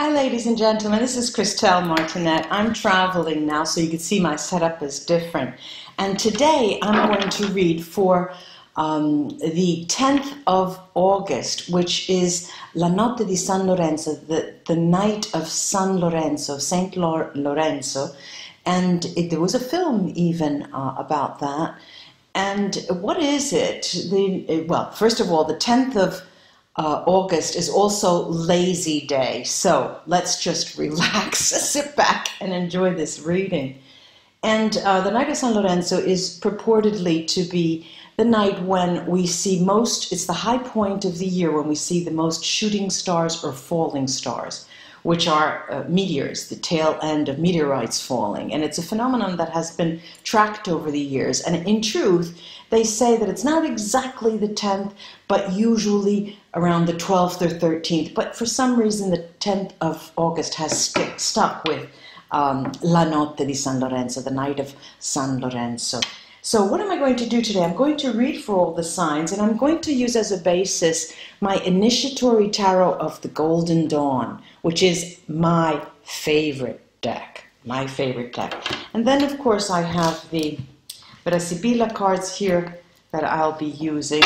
Hi ladies and gentlemen, this is Christelle Martinette. I'm traveling now so you can see my setup is different. And today I'm going to read for the 10th of August, which is La Notte di San Lorenzo, the night of San Lorenzo, Saint Lorenzo. And there was a film even about that. And what is it? Well, first of all, the 10th of August is also lazy day, so let's just relax, sit back and enjoy this reading. And the night of San Lorenzo is purportedly to be the night when we see it's the high point of the year when we see the most shooting stars or falling stars, which are meteors, the tail end of meteorites falling. And it's a phenomenon that has been tracked over the years. And in truth, they say that it's not exactly the 10th, but usually around the 12th or 13th. But for some reason, the 10th of August has stuck with La Notte di San Lorenzo, the night of San Lorenzo. So what am I going to do today? I'm going to read for all the signs, and I'm going to use as a basis my initiatory tarot of the Golden Dawn, which is my favorite deck. My favorite deck. And then, of course, I have the VERA SIBILLA cards here that I'll be using,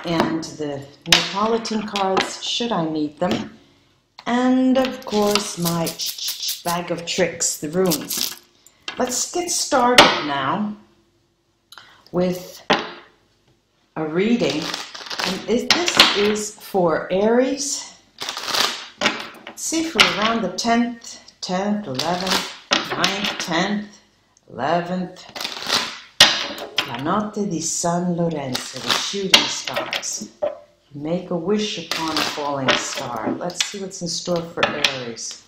and the Neapolitan cards, should I need them. And, of course, my bag of tricks, the runes. Let's get started now with a reading. And this is for Aries. Let's see, for around the 10th, 11th, 9th, 10th, 11th. La Notte di San Lorenzo, the shooting stars. Make a wish upon a falling star. Let's see what's in store for Aries.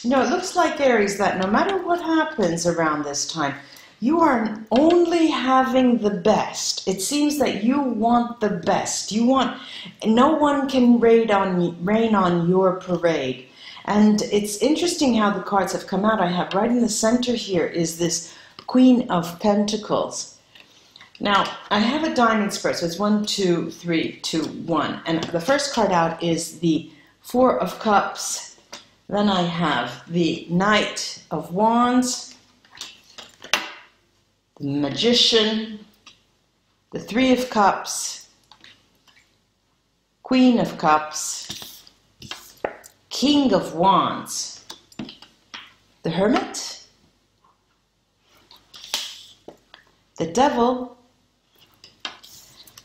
You know, it looks like, Aries, that no matter what happens around this time, you are only having the best. It seems that you want the best. No one can rain on your parade. And it's interesting how the cards have come out. I have right in the center here is this Queen of Pentacles. Now, I have a diamond spread, so it's 1, 2, 3, 2, 1. And the first card out is the Four of Cups. Then I have the Knight of Wands, the Magician, the Three of Cups, Queen of Cups, King of Wands, the Hermit, the Devil,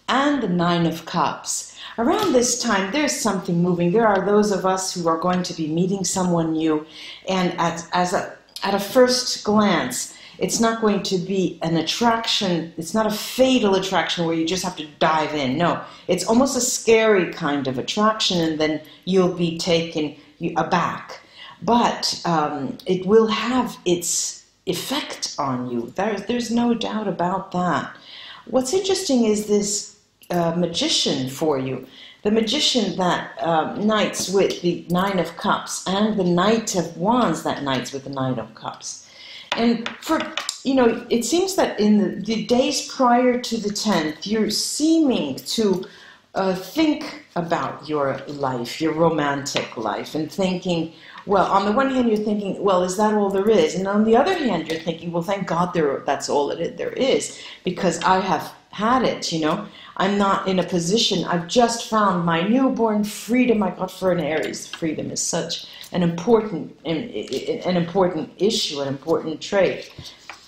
and the Nine of Cups. Around this time, there's something moving. There are those of us who are going to be meeting someone new, and at a first glance, it's not going to be an attraction. It's not a fatal attraction where you just have to dive in. No, it's almost a scary kind of attraction, and then you'll be taken aback. But it will have its effect on you. There's no doubt about that. What's interesting is this Magician for you. The Magician that knights with the Nine of Cups, and the Knight of Wands that knights with the Nine of Cups. And it seems that in the days prior to the 10th, you're seeming to think about your life, your romantic life, and thinking, well, on the one hand, you're thinking, well, is that all there is? And on the other hand, you're thinking, well, thank God that's all there is, because I have had it, I'm not in a position, I've just found my newborn freedom. My God, for an Aries, freedom is such an important issue, an important trait,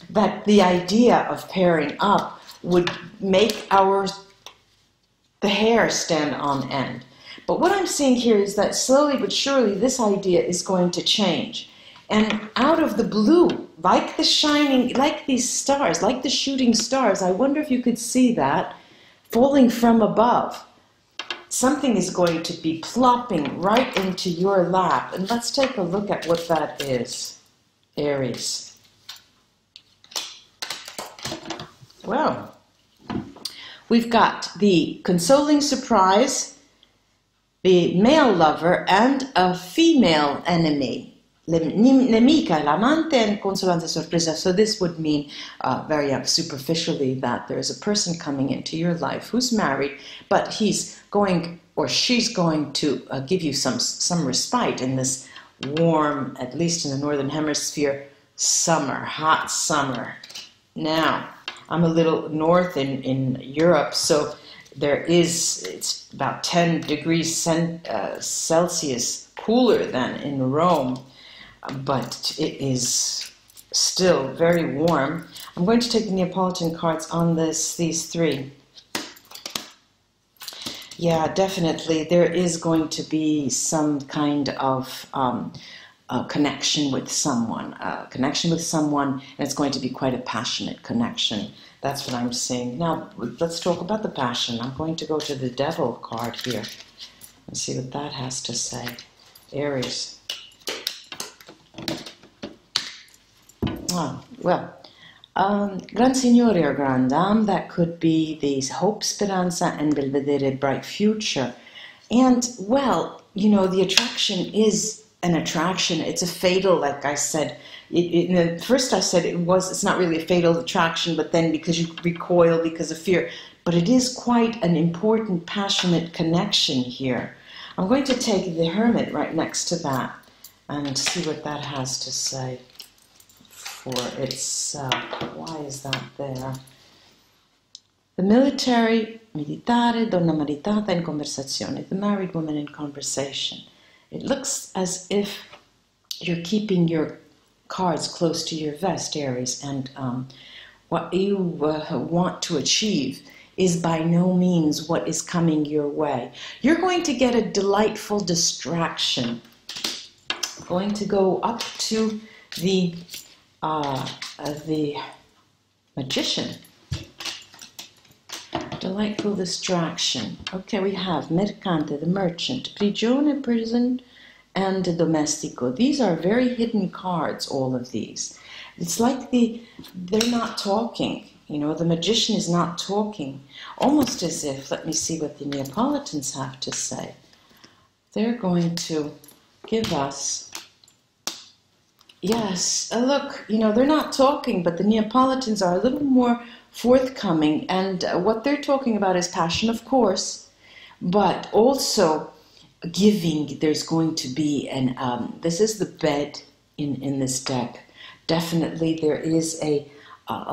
that the idea of pairing up would make the hair stand on end. But what I'm seeing here is that slowly but surely this idea is going to change. And out of the blue, like these stars, like the shooting stars, I wonder if you could see that falling from above. Something is going to be plopping right into your lap. And let's take a look at what that is, Aries. Well, we've got the consoling surprise, the male lover, and a female enemy. nemica e l'amante and consolante sorpresa. So this would mean very superficially that there's a person coming into your life who's married, but he's going or she's going to give you some respite in this warm, at least in the northern hemisphere, summer, hot summer. Now, I'm a little north in Europe, so it's about 10 degrees Celsius cooler than in Rome, but it is still very warm. I'm going to take the Neapolitan cards on these three. Yeah, definitely there is going to be some kind of connection with someone, and it's going to be quite a passionate connection. That's what I'm saying. Now, let's talk about the passion. I'm going to go to the Devil card here and see what that has to say. Aries. Oh, well, Gran Signore or Grand Dame, that could be the hope, speranza, and belvedere, bright future. And, well, you know, the attraction is an attraction. It's a fatal, like I said. First I said it's not really a fatal attraction, but then because you recoil because of fear. But it is quite an important, passionate connection here. I'm going to take the Hermit right next to that and see what that has to say for itself. Why is that there? The military, militare, donna maritata in conversazione, the married woman in conversation. It looks as if you're keeping your cards close to your vest, Aries, and what you want to achieve is by no means what is coming your way. You're going to get a delightful distraction. Going to go up to the Magician. Delightful distraction. Okay, we have Mercante, the merchant, Prigione, prison, and Domestico. These are very hidden cards, all of these. It's like they're not talking. You know, the Magician is not talking. Almost as if, let me see what the Neapolitans have to say. They're going to give us, yes, look, you know, they're not talking, but the Neapolitans are a little more forthcoming, and what they're talking about is passion, of course, but also giving. There's going to be this is the bed in this deck. Definitely there is a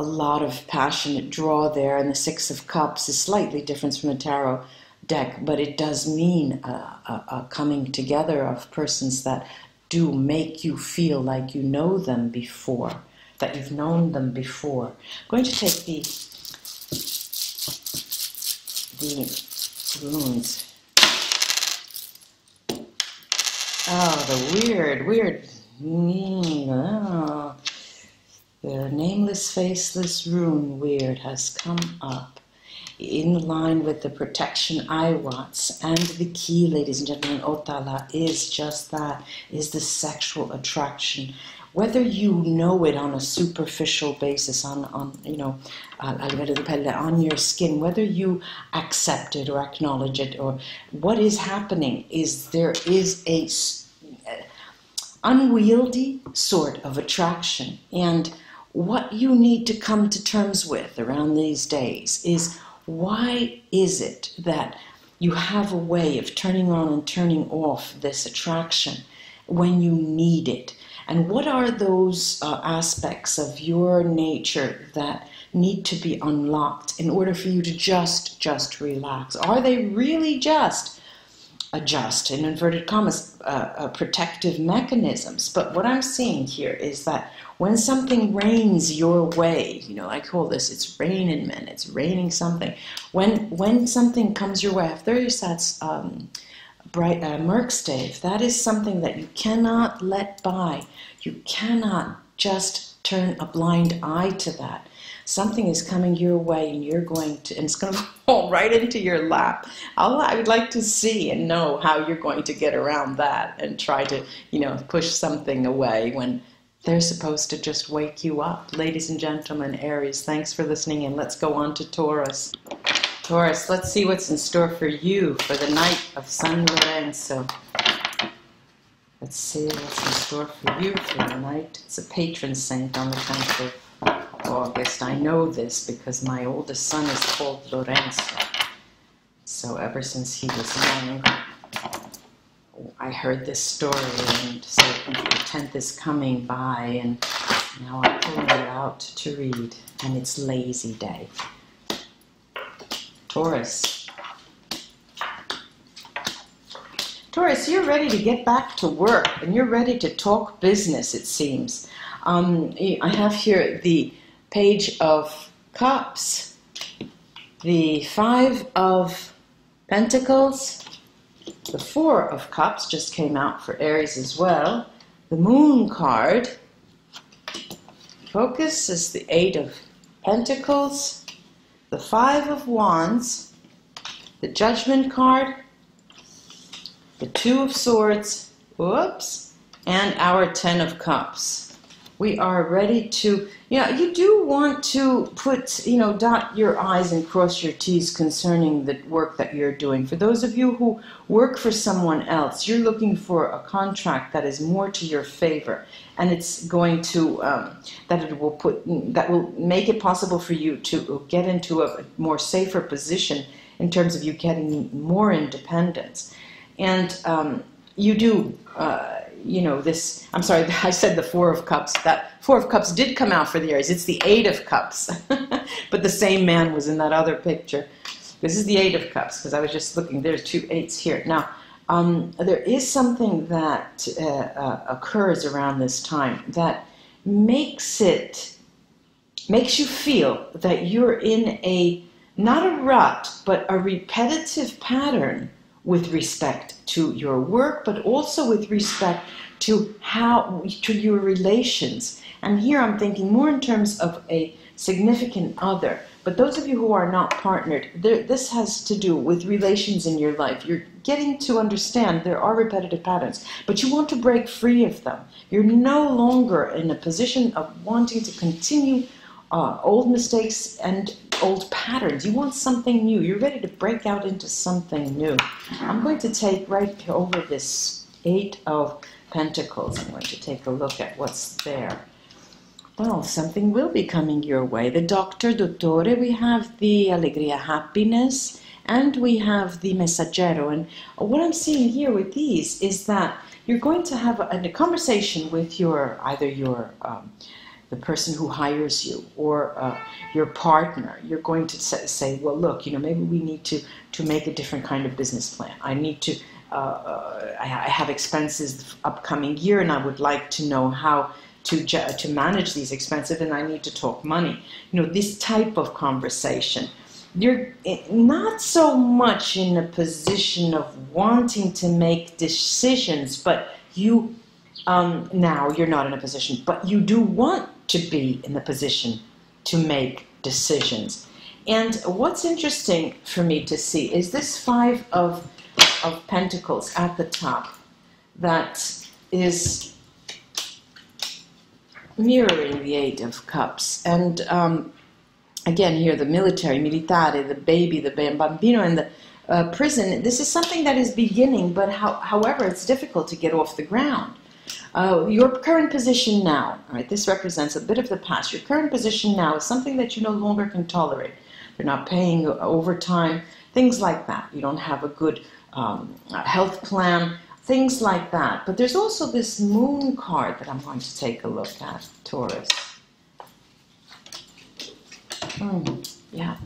lot of passionate draw there, and the Six of Cups is slightly different from a tarot deck, but it does mean a coming together of persons that do make you feel like you know them before, that you've known them before. I'm going to take the runes. Oh, the weird. Oh. The nameless, faceless rune weird has come up in line with the protection Iwats, and the key, ladies and gentlemen, Otala, is just that, is the sexual attraction. Whether you know it on a superficial basis, on you know, on your skin, whether you accept it or acknowledge it, or what is happening is there is a unwieldy sort of attraction. And what you need to come to terms with around these days is, why is it that you have a way of turning on and turning off this attraction when you need it? And what are those aspects of your nature that need to be unlocked in order for you to just relax? Are they really just in inverted commas, protective mechanisms? But what I'm seeing here is that when something rains your way, you know, I call this, it's raining men, it's raining something. When something comes your way, after that's Merkstave, that is something that you cannot let by. You cannot just turn a blind eye to that. Something is coming your way, and you're going to, and it's going to fall right into your lap. I would like to see and know how you're going to get around that and try to, you know, push something away when they're supposed to just wake you up. Ladies and gentlemen, Aries, thanks for listening, and let's go on to Taurus. Taurus, let's see what's in store for you for the night of San Lorenzo. The Let's see what's in store for you for the night. It's a patron saint on the 10th of August. I know this because my oldest son is called Lorenzo. So ever since he was young, I heard this story, and so the 10th is coming by, and now I'm pulling it out to read, and it's lazy day. Taurus. Taurus, you're ready to get back to work, and you're ready to talk business, it seems. I have here the Page of Cups, the 5 of Pentacles, the 4 of Cups just came out for Aries as well, the Moon card. Focus is the 8 of Pentacles, the 5 of Wands, the Judgment card, the 2 of Swords, whoops, and our 10 of Cups. We are ready to, you do want to put, dot your I's and cross your T's concerning the work that you're doing. For those of you who work for someone else, you're looking for a contract that is more to your favor, and it's going to, that will make it possible for you to get into a more safer position in terms of you getting more independence. And you do, this, I'm sorry, I said the 4 of Cups. That 4 of Cups did come out for the Aries. It's the 8 of Cups. But the same man was in that other picture. This is the 8 of Cups, because I was just looking. There's 2 8s here. Now, there is something that occurs around this time that makes you feel that you're in a, not a rut, but a repetitive pattern with respect to your work, but also with respect to your relations. And here I'm thinking more in terms of a significant other. But those of you who are not partnered, this has to do with relations in your life. You're getting to understand there are repetitive patterns, but you want to break free of them. You're no longer in a position of wanting to continue old mistakes and old patterns. You want something new. You're ready to break out into something new. I'm going to take right over this 8 of Pentacles. I'm going to take a look at what's there. Well, something will be coming your way. The Doctor, Dottore, we have the Allegria, happiness, and we have the Messaggero. And what I'm seeing here with these is that you're going to have a conversation with the person who hires you, or your partner. You're going to say, well, look, maybe we need to make a different kind of business plan. I need to, I have expenses the upcoming year, and I would like to know how to manage these expenses, and I need to talk money. This type of conversation. You're not so much in a position of wanting to make decisions, but you, now you're not in a position, but you do want to be in the position to make decisions. And what's interesting for me to see is this 5 of Pentacles at the top that is mirroring the 8 of Cups. And again here, the military, militare, the baby, the bambino, and the prison. This is something that is beginning, but however, it's difficult to get off the ground. Your current position now, all right, this represents a bit of the past. Your current position now is something that you no longer can tolerate. You're not paying overtime, things like that. You don't have a good health plan, things like that. But there's also this Moon card that I'm going to take a look at, Taurus. Yeah.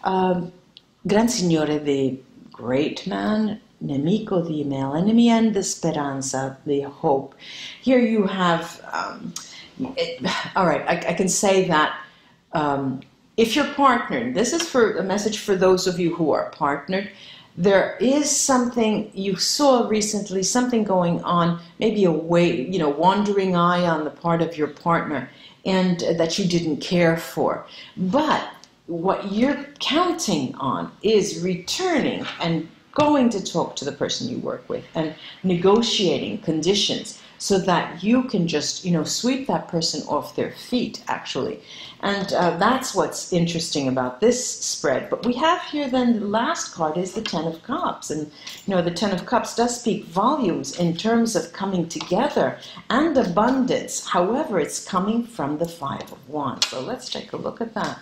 Gran Signore, the great man, nemico, the male enemy, and the speranza, the hope. Here you have, all right, I can say that if you're partnered, this is for a message for those of you who are partnered. There is something you saw recently, something going on, maybe a wandering eye on the part of your partner, and that you didn't care for. But what you're counting on is returning and going to talk to the person you work with and negotiating conditions so that you can just, sweep that person off their feet, actually. And that's what's interesting about this spread. But we have here then the last card is the Ten of Cups. And, the Ten of Cups does speak volumes in terms of coming together and abundance. However, it's coming from the Five of Wands. So let's take a look at that.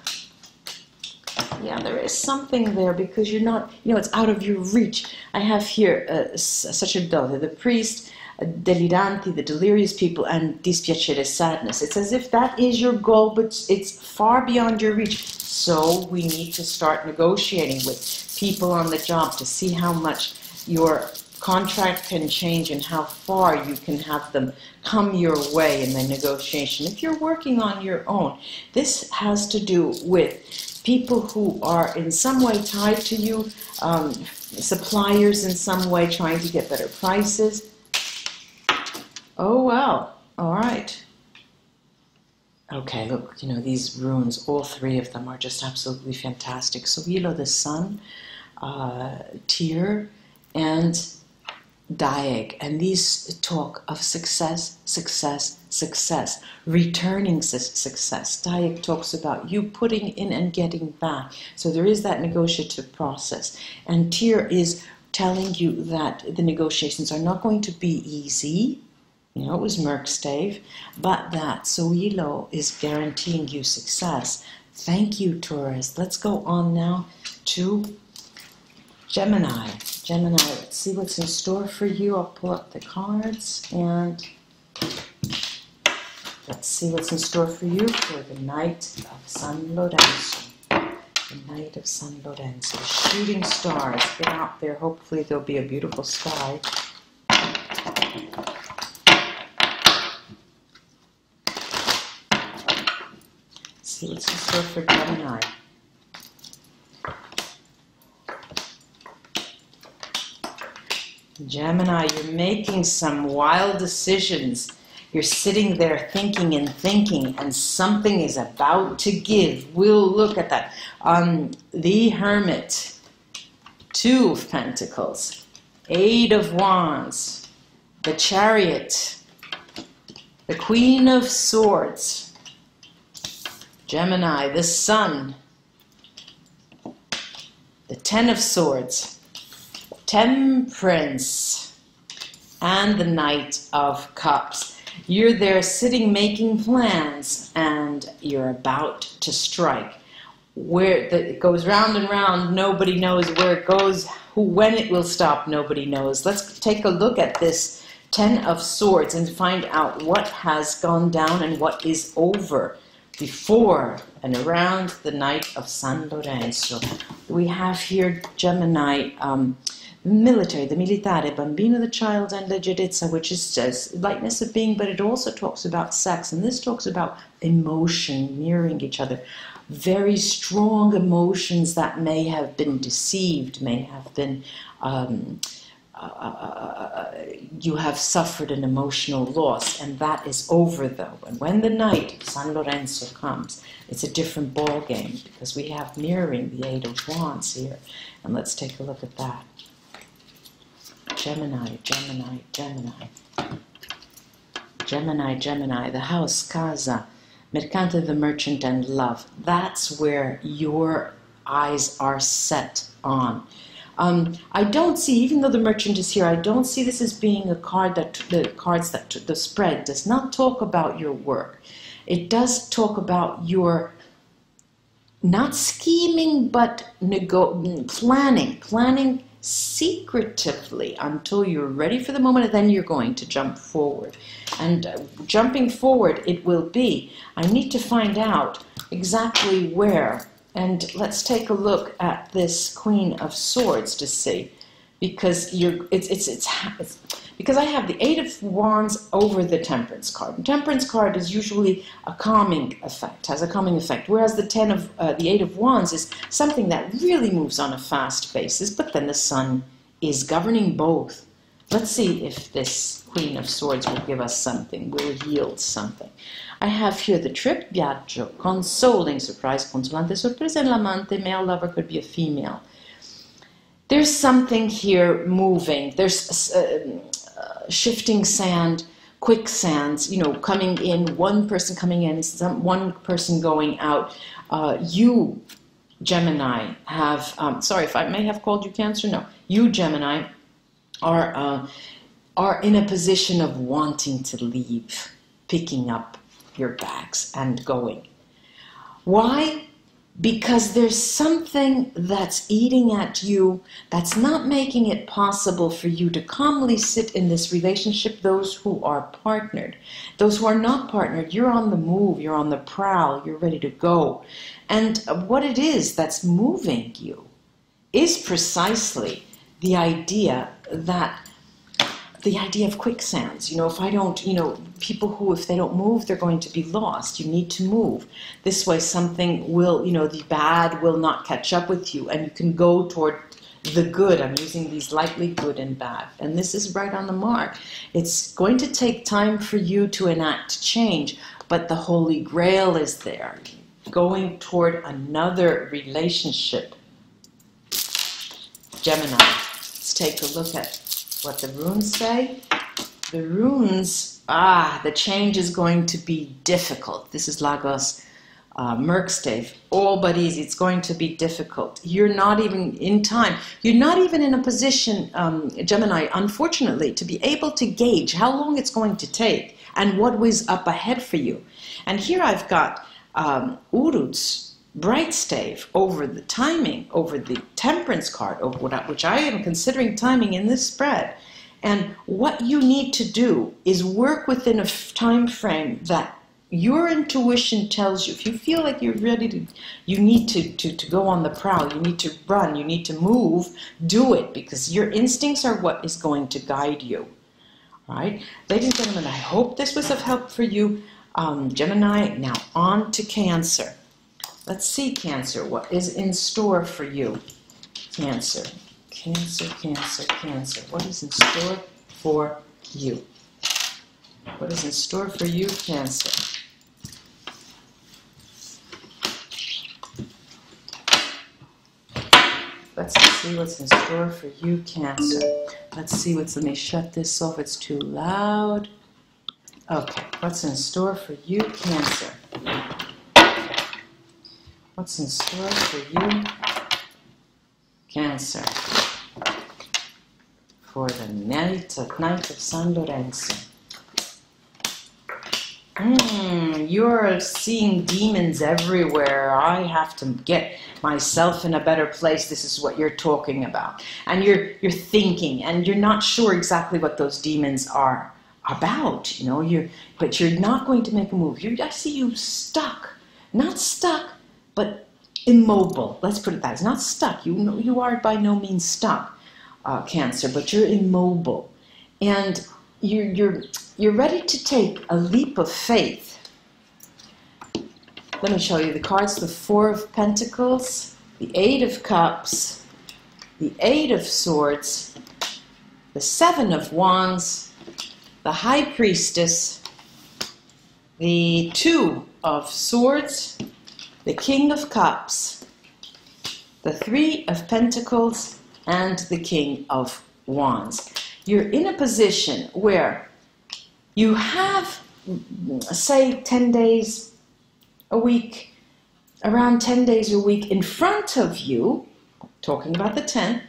Yeah, there is something there because you're not, it's out of your reach. I have here sacerdote, the priest, deliranti, the delirious people, and dispiacere, sadness. It's as if that is your goal, but it's far beyond your reach. So we need to start negotiating with people on the job to see how much your contract can change and how far you can have them come your way in the negotiation. If you're working on your own, this has to do with people who are in some way tied to you, suppliers in some way trying to get better prices. Oh, wow. All right. Okay, look, these runes, all three of them are just absolutely fantastic. So, the sun, Tyr, and Diag. And these talk of success, success, success, returning success. Diag talks about you putting in and getting back. So there is that negotiative process. And Tyr is telling you that the negotiations are not going to be easy. It was Merkstave, but that Soilo is guaranteeing you success. Thank you, Taurus. Let's go on now to Gemini. Gemini, let's see what's in store for you. I'll pull up the cards and let's see what's in store for you for the night of San Lorenzo. The night of San Lorenzo. Shooting stars. Get out there. Hopefully there'll be a beautiful sky. See what's in store for Gemini. Gemini, you're making some wild decisions. You're sitting there thinking and thinking, and something is about to give. We'll look at that. The Hermit, Two of Pentacles, Eight of Wands, the Chariot, the Queen of Swords, Gemini, the Sun, the Ten of Swords, Temperance, and the Knight of Cups. You're there sitting making plans and you're about to strike. It goes round and round, nobody knows where it goes, when it will stop, nobody knows. Let's take a look at this Ten of Swords and find out what has gone down and what is over before and around the night of San Lorenzo. We have here Gemini, military, the militare, bambino, the child, and leggerezza, which is lightness of being, but it also talks about sex, and this talks about emotion, mirroring each other. Very strong emotions that may have been deceived, may have been, you have suffered an emotional loss, and that is over though. And when the night of San Lorenzo comes, it's a different ball game because we have mirroring the Eight of Wands here. And let's take a look at that. Gemini, Gemini, Gemini. Gemini, Gemini, the house, casa, mercante, the merchant, and love. That's where your eyes are set on. I don't see, even though the merchant is here, I don't see this as being a card that the spread does not talk about your work. It does talk about your not scheming, but planning secretively until you're ready for the moment, and then you're going to jump forward. And jumping forward, it will be, I need to find out exactly where. And let's take a look at this Queen of Swords to see, because because I have the Eight of Wands over the Temperance card. And Temperance card is usually a calming effect, has a calming effect, whereas the Eight of Wands is something that really moves on a fast basis. But then the Sun is governing both. Let's see if this Queen of Swords will give us something, will yield something. I have here the trip, viaggio, consoling, surprise, consolante, sorpresa, and l'amante, male lover, could be a female. There's something here moving. There's shifting sand, quicksands, you know, coming in, one person coming in, one person going out. You, Gemini, have, sorry if I may have called you Cancer, no. You, Gemini, are in a position of wanting to leave, picking up your bags and going. Why? Because there's something that's eating at you that's not making it possible for you to calmly sit in this relationship. Those who are partnered, those who are not partnered, you're on the move, you're on the prowl, you're ready to go. And what it is that's moving you is precisely the idea of quicksands. You know, if I don't, you know, people who, if they don't move, they're going to be lost. You need to move. This way something will, you know, the bad will not catch up with you, and you can go toward the good. I'm using these lightly, good and bad. And this is right on the mark. It's going to take time for you to enact change, but the Holy Grail is there. Going toward another relationship. Gemini, let's take a look at what the runes say. The runes, the change is going to be difficult. This is Lagos Merkstave. All but easy. It's going to be difficult. You're not even in time. You're not even in a position, Gemini, unfortunately, to be able to gauge how long it's going to take and what was up ahead for you. And here I've got Urut's bright stave over the timing, over the temperance card, over which I am considering timing in this spread. And what you need to do is work within a time frame that your intuition tells you. If you feel like you're ready to, you need to go on the prowl, you need to run, you need to move, do it, because your instincts are what is going to guide you. All right? Ladies and gentlemen, I hope this was of help for you. Gemini, now on to Cancer. Let's see, Cancer, what is in store for you? Cancer, Cancer, Cancer, Cancer. What is in store for you? What is in store for you, Cancer? Let's see what's in store for you, Cancer. Let's see what's, let me shut this off, it's too loud. Okay, what's in store for you, Cancer? What's in store for you, Cancer, for the night of San Lorenzo? You're seeing demons everywhere. I have to get myself in a better place. This is what you're talking about. And you're thinking, and you're not sure exactly what those demons are about. You know, but you're not going to make a move. I see you stuck. Not stuck, but immobile. Let's put it that. It's not stuck. You are by no means stuck, Cancer, but you're immobile, and you're ready to take a leap of faith. Let me show you the cards: the Four of Pentacles, the Eight of Cups, the Eight of Swords, the Seven of Wands, the High Priestess, the Two of Swords, the King of Cups, the Three of Pentacles, and the King of Wands. You're in a position where you have, say, 10 days a week, around 10 days a week in front of you, talking about the 10,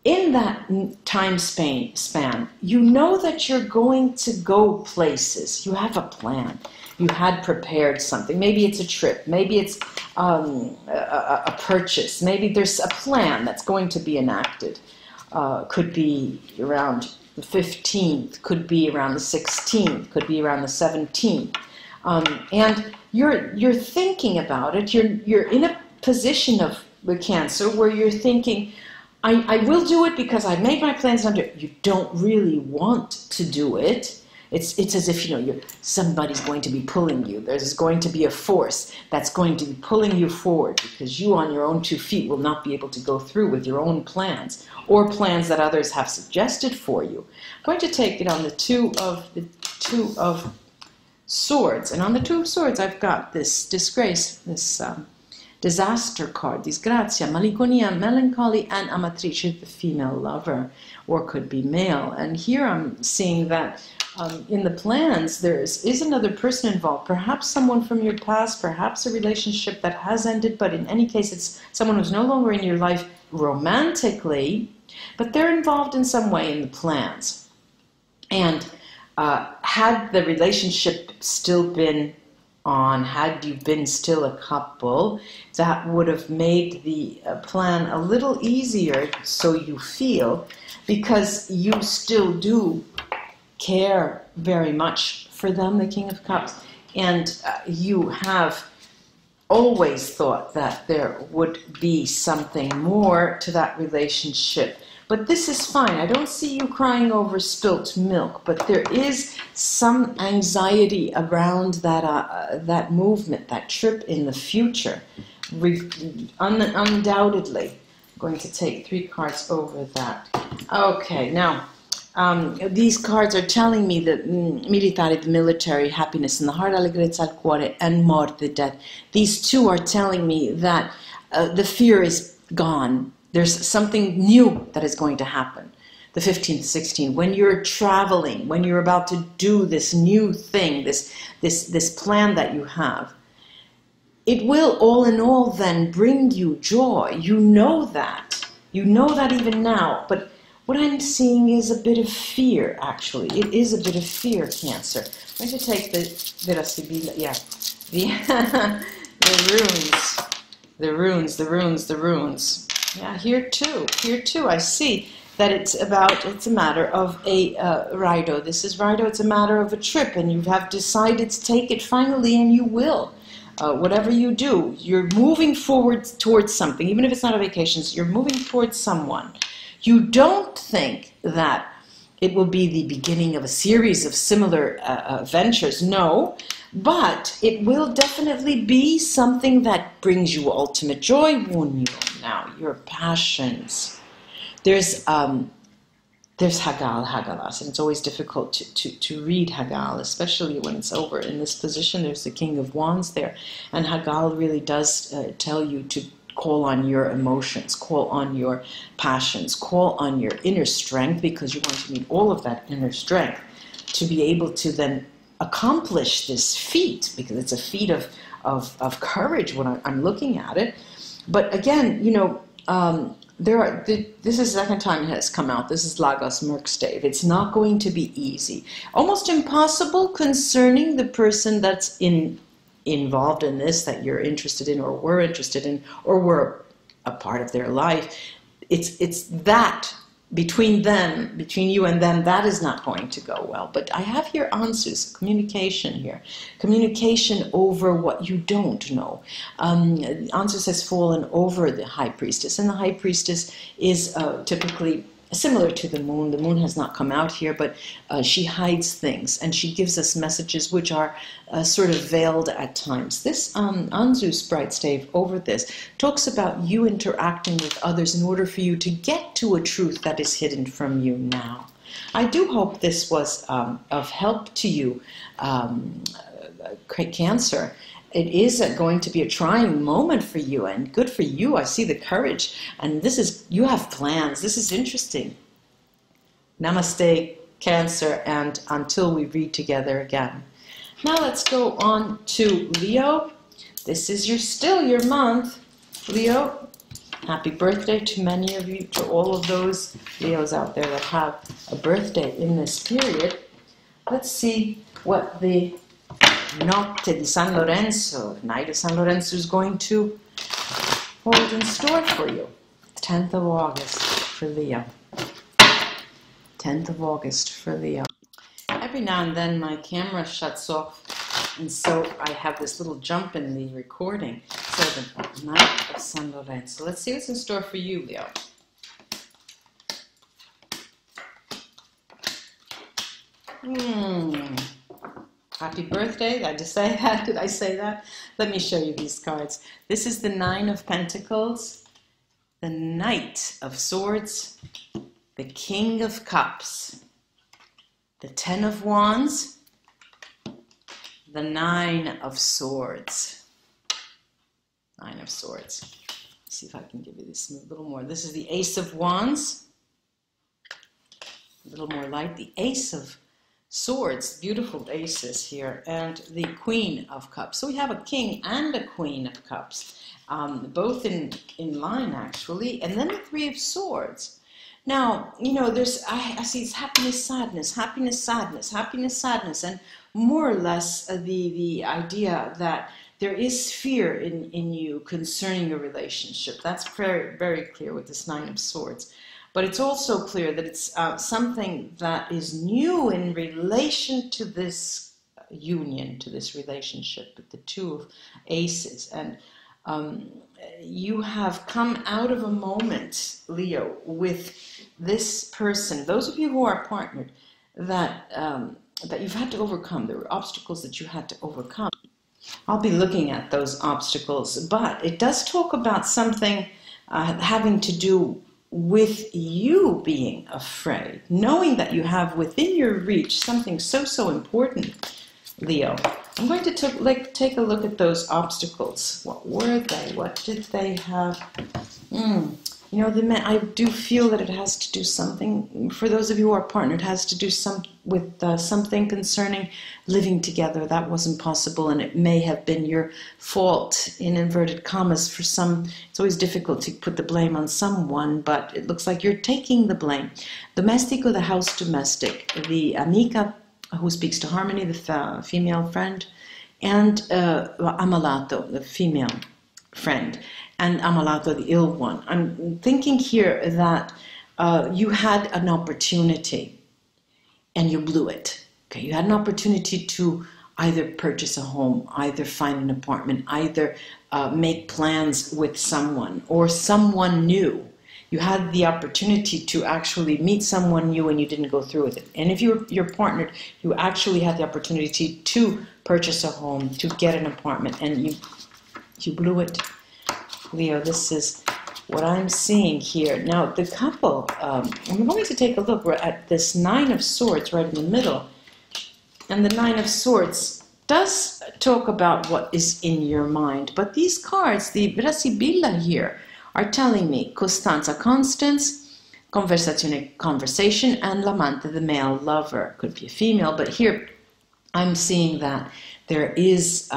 in that time span, you know that you're going to go places. You have a plan. You had prepared something. Maybe it's a trip. Maybe it's a purchase. Maybe there's a plan that's going to be enacted. Could be around the 15th. Could be around the 16th. Could be around the 17th. And you're thinking about it. You're in a position of the Cancer where you're thinking, I will do it because I made my plans under it. You don't really want to do it. It's as if, you know, somebody's going to be pulling you. There's going to be a force that's going to be pulling you forward, because you on your own 2 feet will not be able to go through with your own plans or plans that others have suggested for you. I'm going to take it on the Two of Swords. And on the Two of Swords, I've got this disgrace, this disaster card, disgrazia, malinconia, melancholy, and amatrice, the female lover, or could be male. And here I'm seeing that in the plans, there is another person involved, perhaps someone from your past, perhaps a relationship that has ended, but in any case, it's someone who's no longer in your life romantically, but they're involved in some way in the plans. And had the relationship still been on, had you been still a couple, that would have made the plan a little easier, so you feel, because you still do care very much for them, the King of Cups, and you have always thought that there would be something more to that relationship. But this is fine. I don't see you crying over spilt milk, but there is some anxiety around that that movement, that trip in the future. Undoubtedly. I'm going to take 3 cards over that. Okay, now, these cards are telling me that militare, the military, happiness in the heart, allegrezza al cuore, and morte, death. These 2 are telling me that the fear is gone. There's something new that is going to happen. The 15th, 16th, when you're traveling, when you're about to do this new thing, this plan that you have, it will all in all then bring you joy. You know that. You know that even now. But what I'm seeing is a bit of fear, actually. It is a bit of fear, Cancer. I'm going to take the Vera Sibilla, yeah, the runes. Yeah, here too, I see that it's a matter of a Rido. This is Rido, it's a matter of a trip, and you have decided to take it finally, and you will. Whatever you do, you're moving forward towards something, even if it's not a vacation, you're moving towards someone. You don't think that it will be the beginning of a series of similar ventures, no, but it will definitely be something that brings you ultimate joy. Now, your passions. There's Hagalas, and it's always difficult to read Hagal, especially when it's over in this position. There's the King of Wands there, and Hagal really does tell you to call on your emotions, call on your passions, call on your inner strength, because you're going to need all of that inner strength to be able to then accomplish this feat, because it's a feat of courage when I'm looking at it. But again, you know, this is the second time it has come out. This is Lagos Merkstave. It's not going to be easy. Almost impossible concerning the person that's involved in this, that you're interested in, or were interested in, or were a part of their life. It's that between you and them, that is not going to go well. But I have here Ansus, communication here. Communication over what you don't know. Ansus has fallen over the High Priestess, and the High Priestess is typically similar to the Moon. The Moon has not come out here, but she hides things, and she gives us messages which are sort of veiled at times. This Anzus bright stave over this talks about you interacting with others in order for you to get to a truth that is hidden from you now. I do hope this was of help to you, Cancer. It is going to be a trying moment for you, and good for you. I see the courage, and you have plans. This is interesting. Namaste, Cancer, and until we read together again. Now let's go on to Leo. This is still your month, Leo. Happy birthday to many of you, to all of those Leos out there that have a birthday in this period. Let's see what the Notte di San Lorenzo, Night of San Lorenzo, is going to hold in store for you. 10th of August for Leo. 10th of August for Leo. Every now and then my camera shuts off, and so I have this little jump in the recording. So the Night of San Lorenzo. Let's see what's in store for you, Leo. Happy birthday. Did I just say that? Did I say that? Let me show you these cards. This is the 9 of Pentacles, the Knight of Swords, the King of Cups, the 10 of Wands, the 9 of Swords. 9 of Swords. Let's see if I can give you this a little more. This is the Ace of Wands. A little more light. The Ace of Swords, beautiful aces here, and the Queen of Cups. So we have a King and a Queen of Cups, both in line actually, and then the Three of Swords. Now, you know, I see it's happiness, sadness, happiness, sadness, happiness, sadness, and more or less the idea that there is fear in you concerning a relationship. That's very, very clear with this Nine of Swords. But it's also clear that it's something that is new in relation to this union, to this relationship with the Two of Aces. And you have come out of a moment, Leo, with this person, those of you who are partnered, that you've had to overcome. There were obstacles that you had to overcome. I'll be looking at those obstacles, but it does talk about something having to do with you being afraid, knowing that you have within your reach something so important, Leo. I'm going to take a look at those obstacles. What were they? What did they have? You know, I do feel that it has to do something, for those of you who are partnered, it has to do with something concerning living together. That wasn't possible, and it may have been your fault, in inverted commas, for some. It's always difficult to put the blame on someone, but it looks like you're taking the blame. Domestico, the house domestic, the amica, who speaks to harmony, the female friend, and amalato, the female friend, and amalato, the ill one. I'm thinking here that you had an opportunity and you blew it. Okay, you had an opportunity to either purchase a home, either find an apartment, either make plans with someone or someone new. You had the opportunity to actually meet someone new and you didn't go through with it. And if you're partnered, you actually had the opportunity to purchase a home, to get an apartment, and you blew it. Leo, this is what I'm seeing here. Now, the couple, I'm going to take a look. We're at this Nine of Swords right in the middle. And the Nine of Swords does talk about what is in your mind. But these cards, the Vera Sibilla here, are telling me Costanza, constance, conversation, and l'amante, the male lover. Could be a female, but here I'm seeing that there is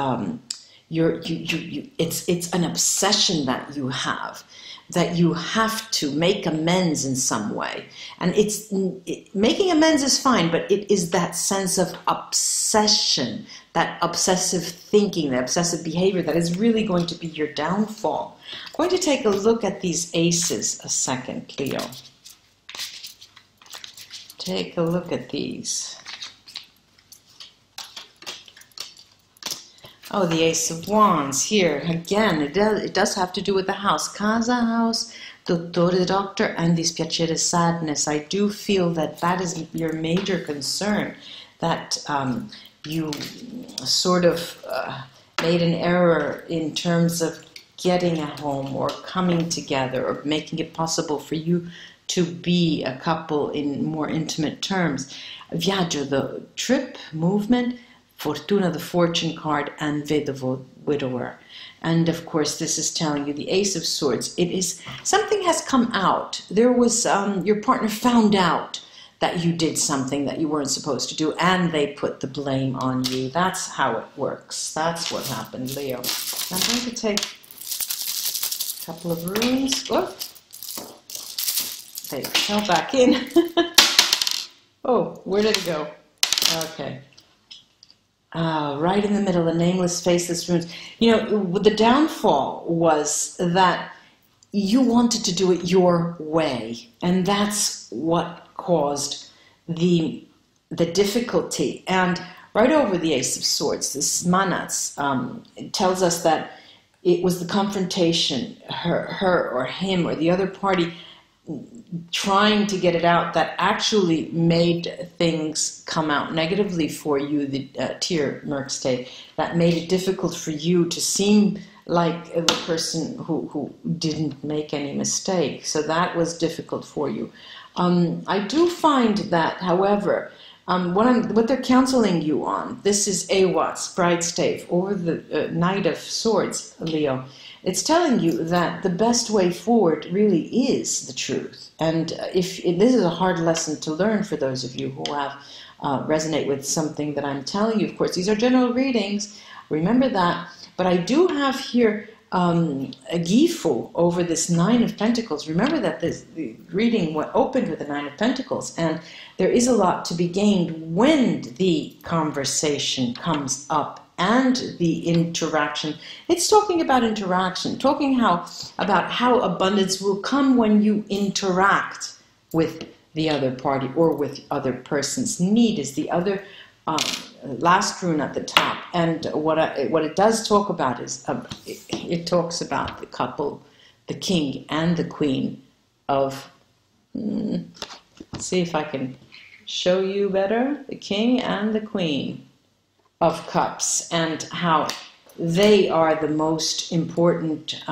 it's an obsession that you have to make amends in some way, and making amends is fine, but it is that sense of obsession, that obsessive thinking, that obsessive behavior that is really going to be your downfall. I'm going to take a look at these aces a second, Leo. Take a look at these. Oh, the Ace of Wands here. Again, it does have to do with the house. Casa, house, dottore, the doctor, and dispiacere, sadness. I do feel that that is your major concern, that you sort of made an error in terms of getting a home or coming together or making it possible for you to be a couple in more intimate terms. Viaggio, the trip, movement, Fortuna, the fortune card, and Vedovo, widower. And of course, this is telling you the Ace of Swords. It is something has come out. There was your partner found out that you did something that you weren't supposed to do, and they put the blame on you. That's how it works. That's what happened, Leo. I'm going to take a couple of runes. Oh, they fell back in. Oh, where did it go? Okay. Right in the middle, the nameless, faceless runes. You know, the downfall was that you wanted to do it your way, and that's what caused the difficulty. And right over the Ace of Swords, this Manats, tells us that it was the confrontation, her or him or the other party trying to get it out, that actually made things come out negatively for you, the Tier Merkstay, that made it difficult for you to seem like the person who didn't make any mistake. So that was difficult for you. I do find that, however, what they're counseling you on, this is Awat's Bride Stave over the Knight of Swords, Leo. It's telling you that the best way forward really is the truth. And this is a hard lesson to learn for those of you who have resonate with something that I'm telling you. Of course, these are general readings. Remember that. But I do have here a gifu over this Nine of Pentacles. Remember that the reading opened with the Nine of Pentacles, and there is a lot to be gained when the conversation comes up and the interaction. It's talking about interaction, talking about how abundance will come when you interact with the other party or with other person's need is the other last rune at the top. And what it does talk about is it talks about the couple, the king and the queen of, see if I can show you better, the king and the queen of cups, and how they are the most important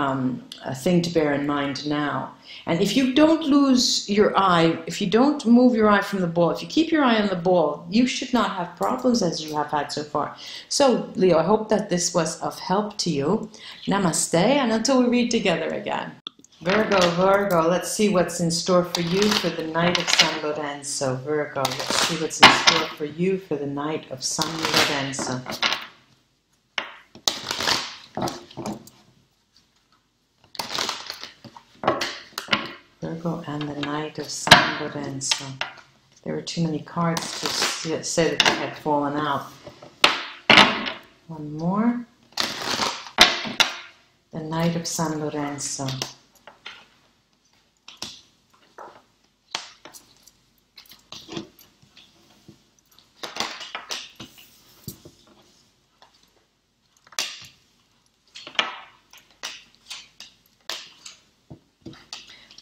thing to bear in mind now. And if you don't lose your eye, if you don't move your eye from the ball, if you keep your eye on the ball, you should not have problems as you have had so far. So, Leo, I hope that this was of help to you. Namaste, and until we read together again. Virgo, let's see what's in store for you for the night of San Lorenzo. Virgo, let's see what's in store for you for the night of San Lorenzo. Virgo and the night of San Lorenzo. There were too many cards to say that they had fallen out. One more. The night of San Lorenzo.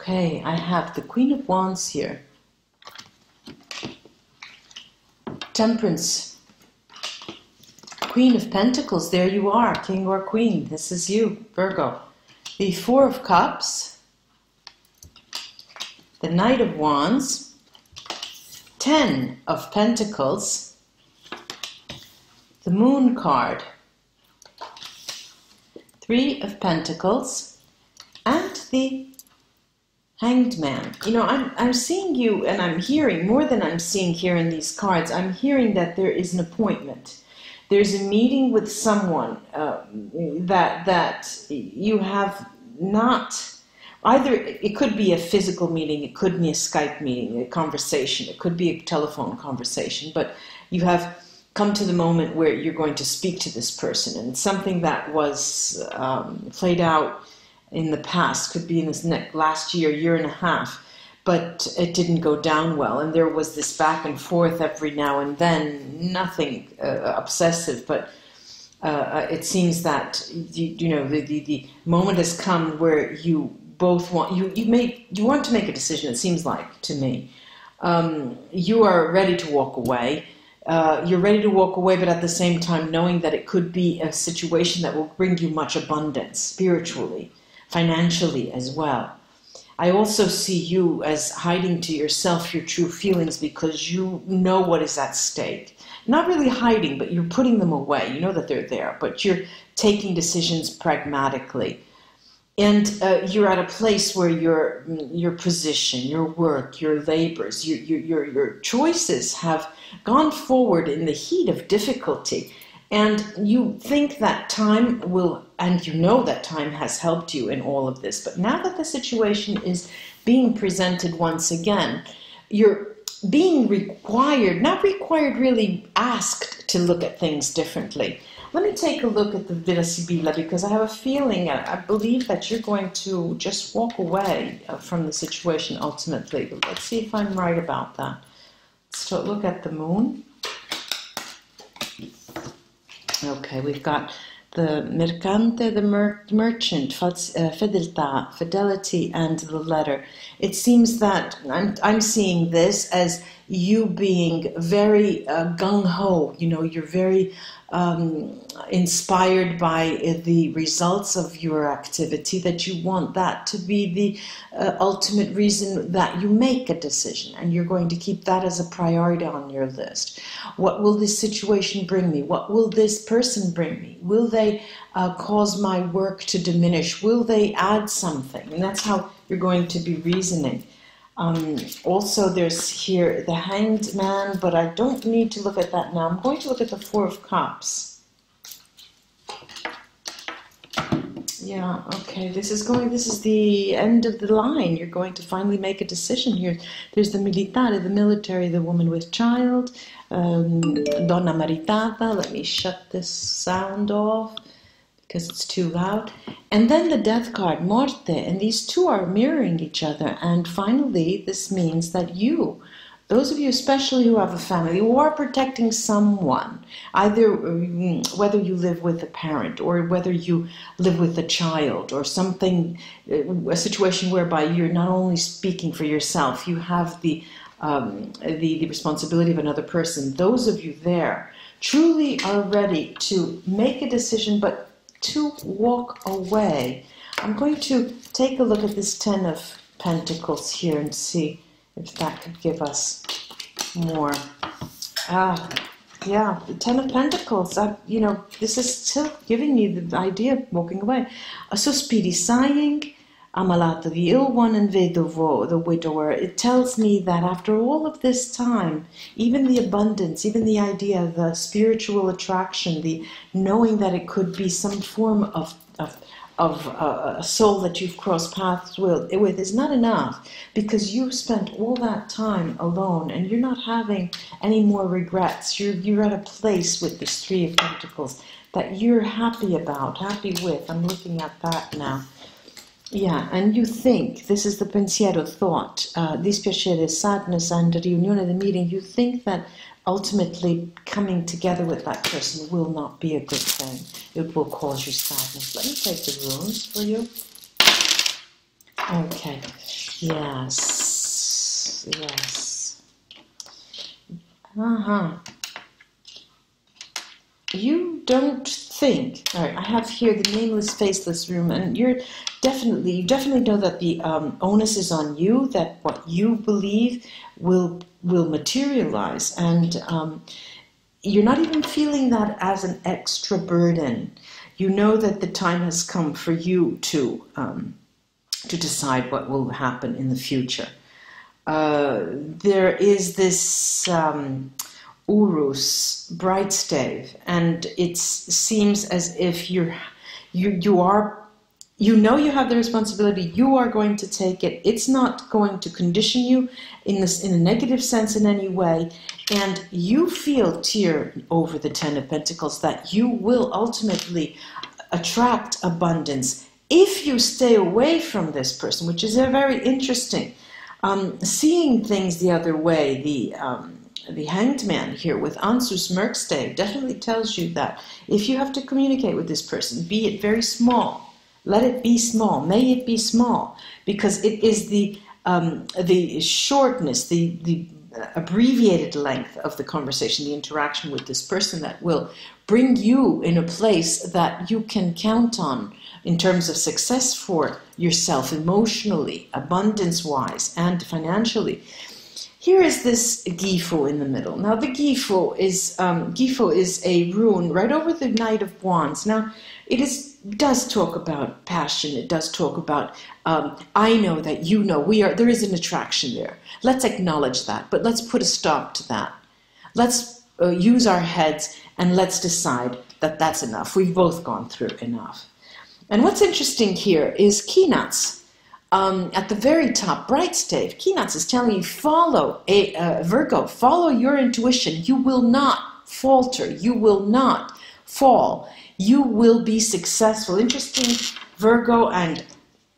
Okay, I have the Queen of Wands here. Temperance. Queen of Pentacles, there you are, King or Queen. This is you, Virgo. The Four of Cups. The Knight of Wands. 10 of Pentacles. The Moon card. 3 of Pentacles. And the Hanged Man. You know, I'm seeing you, and I'm hearing, more than I'm seeing here in these cards, I'm hearing that there is an appointment. There's a meeting with someone that you have not, either it could be a physical meeting, it could be a Skype meeting, a conversation, it could be a telephone conversation, but you have come to the moment where you're going to speak to this person, and something that was played out in the past, could be in this last year and a half, but it didn't go down well, and there was this back and forth every now and then, nothing obsessive, but it seems that the moment has come where you both want, you want to make a decision, it seems like to me. You are ready to walk away. You're ready to walk away, but at the same time knowing that it could be a situation that will bring you much abundance spiritually, financially as well. I also see you as hiding to yourself your true feelings because you know what is at stake. Not really hiding, but you're putting them away. You know that they're there, but you're taking decisions pragmatically. And you're at a place where your position, your work, your labors, your choices have gone forward in the heat of difficulty. And you think that time will, and you know that time has helped you in all of this. But now that the situation is being presented once again, you're being required, not required, really asked to look at things differently. Let me take a look at the VERA SIBILLA, because I have a feeling, I believe that you're going to just walk away from the situation ultimately. But let's see if I'm right about that. So look at the Moon. Okay, we've got the Mercante, the merchant, fidelity, and the letter. It seems that I'm seeing this as you being very gung-ho. You know, you're very inspired by the results of your activity, that you want that to be the ultimate reason that you make a decision, and you're going to keep that as a priority on your list. What will this situation bring me? What will this person bring me? Will they cause my work to diminish? Will they add something? And that's how you're going to be reasoning. Also, there's here the Hanged Man, but I don't need to look at that now. I'm going to look at the Four of Cups. Yeah, okay, this is the end of the line. You're going to finally make a decision here. There's the militare, the military, the woman with child, donna maritata. Let me shut this sound off because it's too loud. And then the death card, morte, and these two are mirroring each other. And finally, this means that you, those of you especially who have a family, who are protecting someone, either whether you live with a parent or whether you live with a child or something, a situation whereby you're not only speaking for yourself, you have the responsibility of another person. Those of you there truly are ready to make a decision, but to walk away. I'm going to take a look at this Ten of Pentacles here and see if that could give us more. Yeah, the Ten of Pentacles. You know, this is still giving me the idea of walking away. Sospiri, sighing, ammalato, the ill one, and vedovo, the widower. It tells me that after all of this time, even the abundance, even the idea of the spiritual attraction, the knowing that it could be some form of a soul that you've crossed paths with is not enough, because you've spent all that time alone and you're not having any more regrets. You're at a place with this Three of Pentacles that you're happy about, happy with. I'm looking at that now. Yeah, and you think, this is the pensiero, thought, dispiacere, sadness, and riunione, the meeting. You think that ultimately coming together with that person will not be a good thing. It will cause you sadness. Let me take the runes for you. Okay. Yes. Yes. You don't think. All right, I have here the nameless, faceless room, and you definitely know that the onus is on you, that what you believe will materialize, and you're not even feeling that as an extra burden. You know that the time has come for you to decide what will happen in the future. There is this Urus, bright stave, and it seems as if you know you have the responsibility. You are going to take it. It's not going to condition you in a negative sense in any way, and you feel tear over the Ten of Pentacles that you will ultimately attract abundance if you stay away from this person, which is very interesting. Seeing things the other way, the Hanged Man here with Ansus Merkstave definitely tells you that if you have to communicate with this person, be it very small, let it be small, may it be small, because it is the shortness, the abbreviated length of the conversation, the interaction with this person that will bring you in a place that you can count on in terms of success for yourself emotionally, abundance-wise, and financially. Here is this Gifo in the middle. Now the Gifo is a rune right over the Knight of Wands. Now it does talk about passion. It does talk about I know that you know there is an attraction there. Let's acknowledge that, but let's put a stop to that. Let's use our heads and let's decide that that's enough. We've both gone through enough. And what's interesting here is Keynuts. At the very top, bright stave, Keynuts is telling you, follow, Virgo, follow your intuition. You will not falter. You will not fall. You will be successful. Interesting, Virgo, and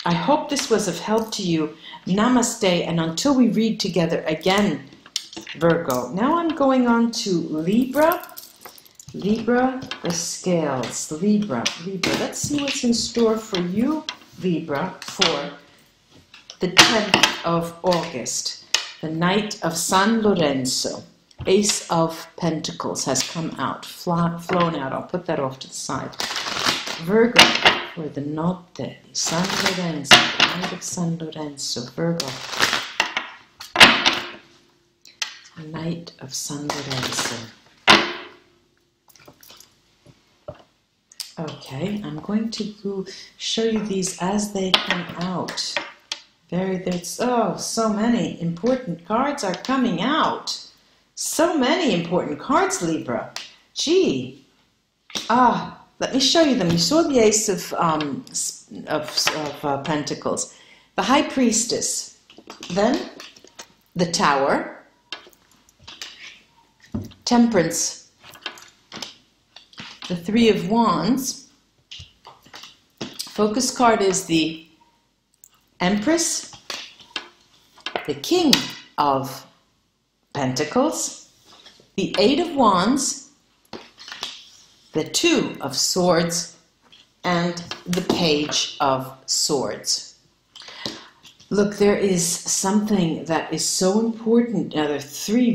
I hope this was of help to you. Namaste, and until we read together again, Virgo. Now I'm going on to Libra. Libra, the scales. Libra. Let's see what's in store for you, Libra, for the 10th of August, the night of San Lorenzo. Ace of Pentacles has come out, flown out. I'll put that off to the side. Virgo, for the notte, San Lorenzo, the night of San Lorenzo. Virgo, night of San Lorenzo. Okay, I'm going to show you these as they come out. There's, oh, so many important cards are coming out. So many important cards, Libra. Gee. Let me show you them. You saw the Ace of Pentacles. The High Priestess. Then the Tower. Temperance. The Three of Wands. Focus card is the Empress, the King of Pentacles, the Eight of Wands, the Two of Swords, and the Page of Swords. Look, there is something that is so important. Now, there are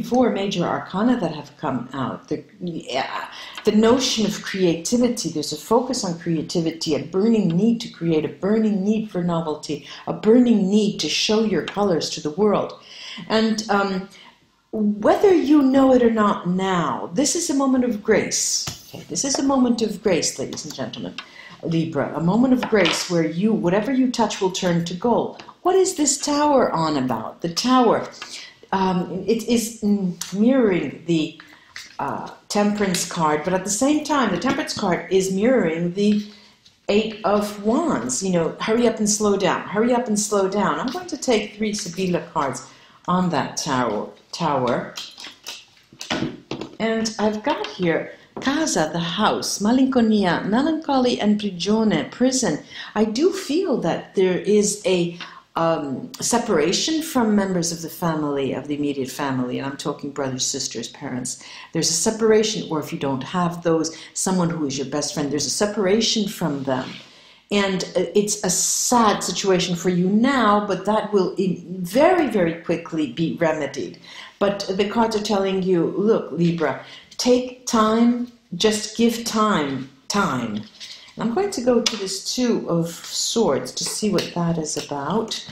4 major arcana that have come out. The notion of creativity, there's a focus on creativity, a burning need to create, a burning need for novelty, a burning need to show your colors to the world. And whether you know it or not now, this is a moment of grace. Okay, this is a moment of grace, ladies and gentlemen. Libra, a moment of grace where you, whatever you touch will turn to gold. What is this Tower on about? The Tower, it is mirroring the Temperance card, but at the same time, the Temperance card is mirroring the Eight of Wands. You know, hurry up and slow down. Hurry up and slow down. I'm going to take 3 Sibilla cards on that tower. And I've got here Casa, the house, malinconia, melancholy, and prigione, prison. I do feel that there is a separation from members of the family, of the immediate family, and I'm talking brothers, sisters, parents. There's a separation, or if you don't have those, someone who is your best friend, there's a separation from them. And it's a sad situation for you now, but that will very, very quickly be remedied. But the cards are telling you, look, Libra, take time, just give time. I'm going to go to this Two of Swords to see what that is about.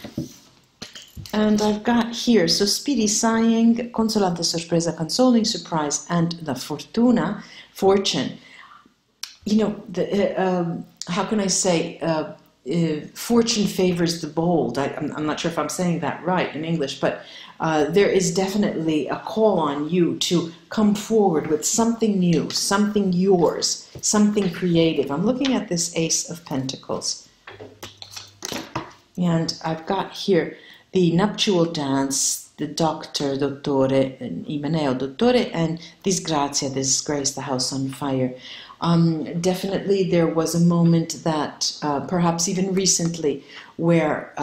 And I've got here, so speedy sighing, consolante sorpresa, consoling surprise, and the fortuna, fortune. You know, how can I say, fortune favors the bold. I'm not sure if I'm saying that right in English, but there is definitely a call on you to come forward with something new, something yours, something creative. I'm looking at this Ace of Pentacles. And I've got here the nuptial dance, the doctor, dottore, Imeneo, dottore, and disgrazia, disgrace, the house on fire. Definitely there was a moment that, perhaps even recently, where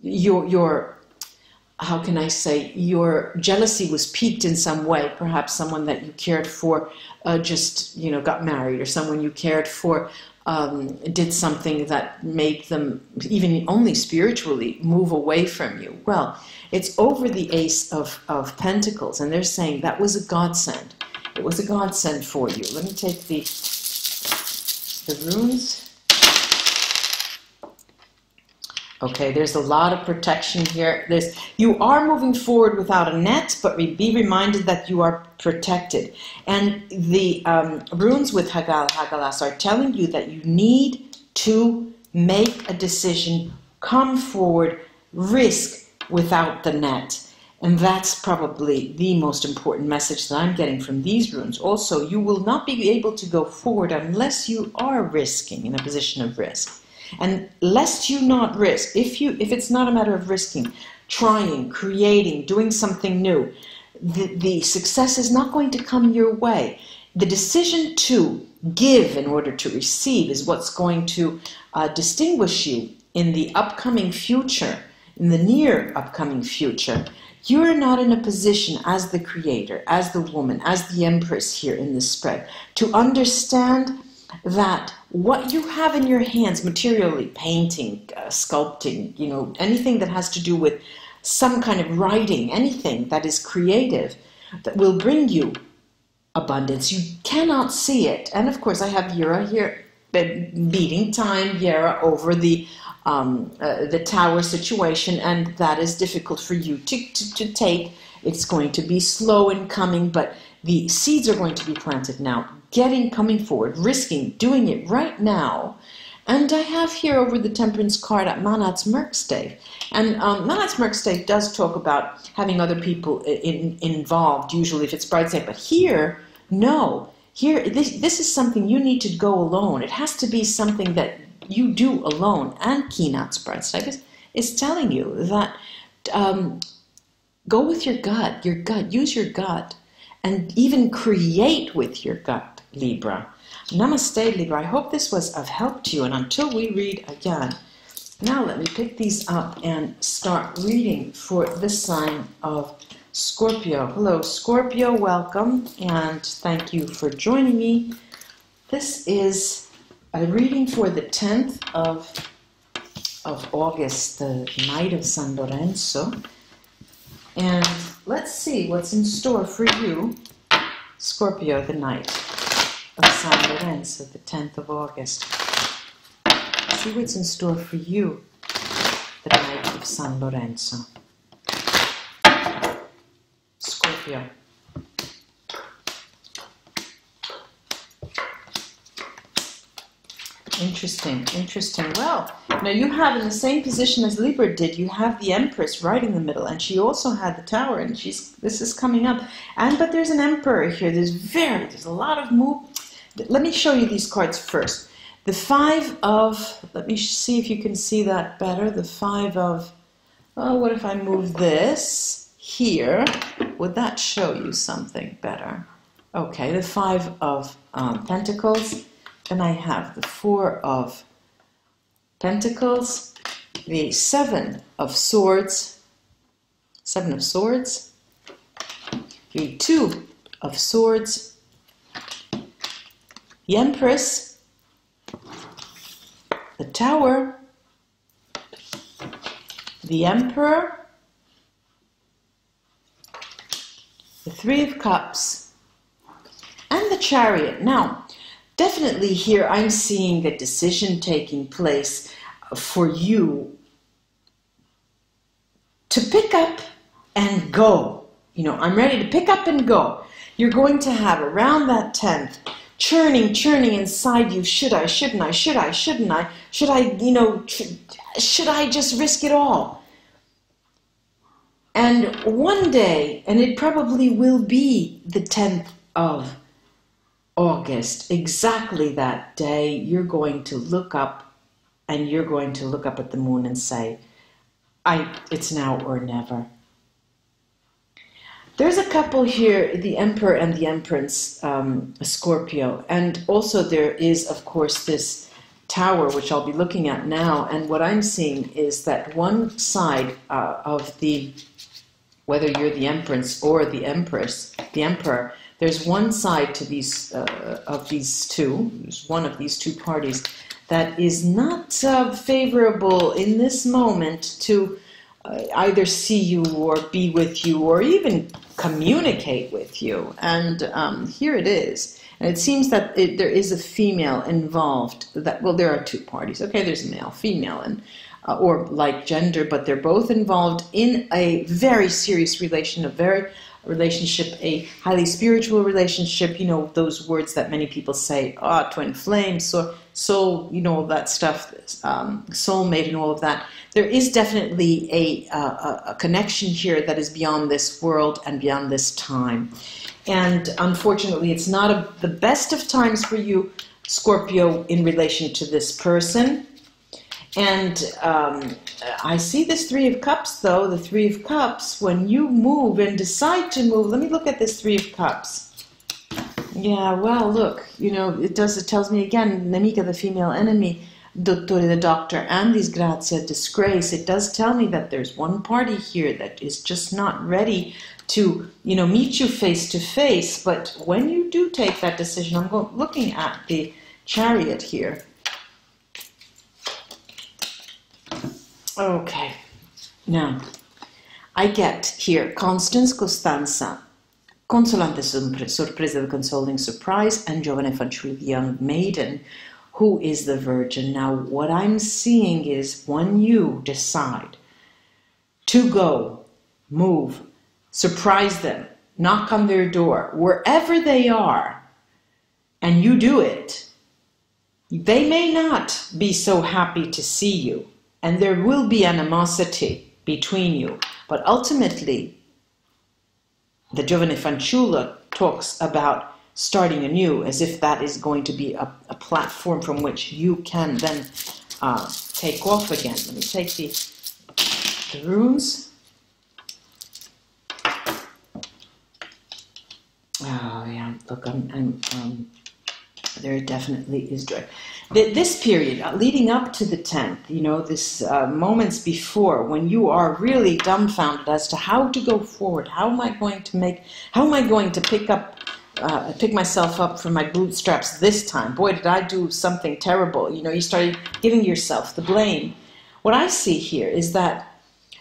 your how can I say, your jealousy was piqued in some way. Perhaps someone that you cared for just, you know, got married, or someone you cared for did something that made them, even only spiritually, move away from you. Well, it's over the Ace of Pentacles, and they're saying that was a godsend. It was a godsend for you. Let me take the runes. Okay, there's a lot of protection here. You are moving forward without a net, but be reminded that you are protected. And the runes with Hagalas are telling you that you need to make a decision, come forward, risk without the net. And that's probably the most important message that I'm getting from these runes. Also, you will not be able to go forward unless you are risking, in a position of risk. And lest you not risk, if it's not a matter of risking, trying, creating, doing something new, the success is not going to come your way. The decision to give in order to receive is what's going to distinguish you in the upcoming future, in the near upcoming future. You're not in a position as the creator, as the woman, as the empress here in this spread, to understand that what you have in your hands materially, painting, sculpting, you know, anything that has to do with some kind of writing, anything that is creative, that will bring you abundance. You cannot see it. And of course, I have Vera here beating time, Vera, over the tower situation, and that is difficult for you to take. It's going to be slow in coming, but the seeds are going to be planted now. Coming forward, risking, doing it right now, And I have here over the Temperance card at Manat's Merkstave. And Manat's Merkstave does talk about having other people involved, usually if it's bridesmaid. But here, no. Here, this is something you need to go alone. It has to be something that you do alone. And Kinat's Bridesmaid is telling you that go with your gut, use your gut, and even create with your gut, Libra. Namaste, Libra. I hope this was of help to you, and until we read again, now let me pick these up and start reading for the sign of Scorpio. Hello, Scorpio, welcome, and thank you for joining me. This is a reading for the 10th of August, the night of San Lorenzo. And let's see what's in store for you, Scorpio, the night of San Lorenzo, the 10th of August. See what's in store for you, the night of San Lorenzo. Scorpio. Interesting, interesting. Well, now you have in the same position as Libra did, you have the Empress right in the middle, and she also had the Tower, and this is coming up. But there's an Emperor here. There's a lot of move. Let me show you these cards first. The 5 of, let me see if you can see that better. The 5 of, oh, what if I move this here? Would that show you something better? Okay, the 5 of Pentacles. Then I have the 4 of Pentacles, the 7 of Swords, 7 of Swords, the 2 of Swords, the Empress, the Tower, the Emperor, the 3 of Cups, and the Chariot. Now, definitely here I'm seeing a decision taking place for you to pick up and go. You know, I'm ready to pick up and go. You're going to have around that 10th, churning inside you. Should I, shouldn't I, should I, shouldn't I, should I, you know, should I just risk it all? And one day, and it probably will be the 10th of August, exactly that day, you're going to look up, and you're going to look up at the moon and say, it's now or never. There's a couple here, the Emperor and the Empress, Scorpio, and also there is, of course, this Tower, which I'll be looking at now, and what I'm seeing is that one side of the, whether you're the Empress or the Empress, the Emperor, there's one side to these of these two. There's one of these two parties that is not favorable in this moment to either see you or be with you or even communicate with you. And here it is. And it seems that there is a female involved. That, well, there are two parties. Okay, there's a male, female, and or like gender, but they're both involved in a very serious relationship, a highly spiritual relationship, you know, those words that many people say, twin flame, soul, you know, all that stuff, soulmate and all of that. There is definitely a connection here that is beyond this world and beyond this time. And unfortunately, it's not the best of times for you, Scorpio, in relation to this person. And I see this 3 of Cups, though, the 3 of Cups, when you move and decide to move. Let me look at this 3 of Cups. Yeah, well, look, you know, it tells me again, nemica, the female enemy, dottore, the doctor, and disgrazia, disgrace. It does tell me that there's one party here that is just not ready to, you know, meet you face to face. But when you do take that decision, I'm looking at the Chariot here. Okay, now, I get here Constance, Costanza, consolante sorpresa, the consoling surprise, and giovane fanciulla, the young maiden, who is the virgin. Now, what I'm seeing is when you decide to go, move, surprise them, knock on their door, wherever they are, and you do it, They may not be so happy to see you, and there will be animosity between you, but ultimately, the Giovane Fanciulla talks about starting anew, as if that is going to be a platform from which you can then take off again. Let me take the runes. Oh yeah, look, there definitely is joy. This period, leading up to the 10th, you know, this moments before, when you are really dumbfounded as to how to go forward, how am I going to pick myself up from my bootstraps this time? Boy, did I do something terrible. You know, you started giving yourself the blame. What I see here is that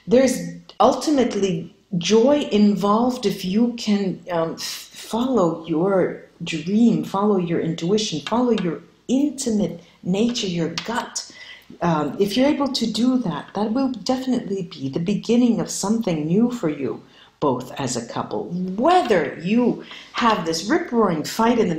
there's ultimately joy involved if you can follow your dream, follow your intuition, follow your intimate nature, your gut. If you're able to do that, that will definitely be the beginning of something new for you, both as a couple. Whether you have this rip-roaring fight in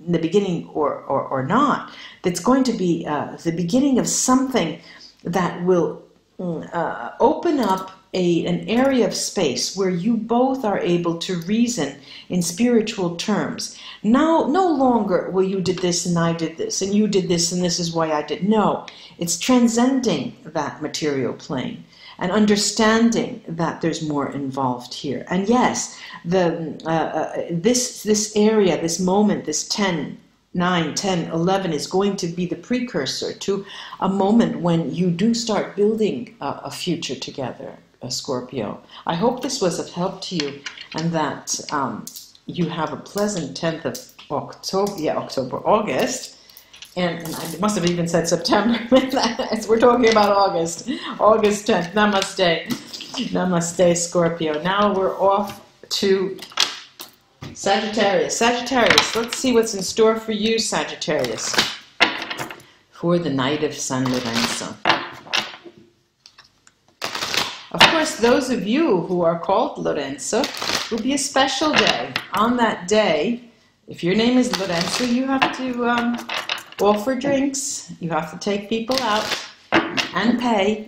the beginning or not, that's going to be the beginning of something that will open up an area of space where you both are able to reason in spiritual terms. Now, no longer, well, you did this and I did this, and you did this and this is why I did. No, it's transcending that material plane and understanding that there's more involved here. And yes, this area, this moment, this 10, 9, 10, 11 is going to be the precursor to a moment when you do start building a future together, Scorpio. I hope this was of help to you, and that you have a pleasant 10th of August. And I must have even said September. We're talking about August. August 10th. Namaste. Namaste, Scorpio. Now we're off to Sagittarius. Sagittarius, let's see what's in store for you, Sagittarius, for the night of San Lorenzo. Of course, those of you who are called Lorenzo, will be a special day. On that day, if your name is Lorenzo, you have to offer drinks, you have to take people out and pay.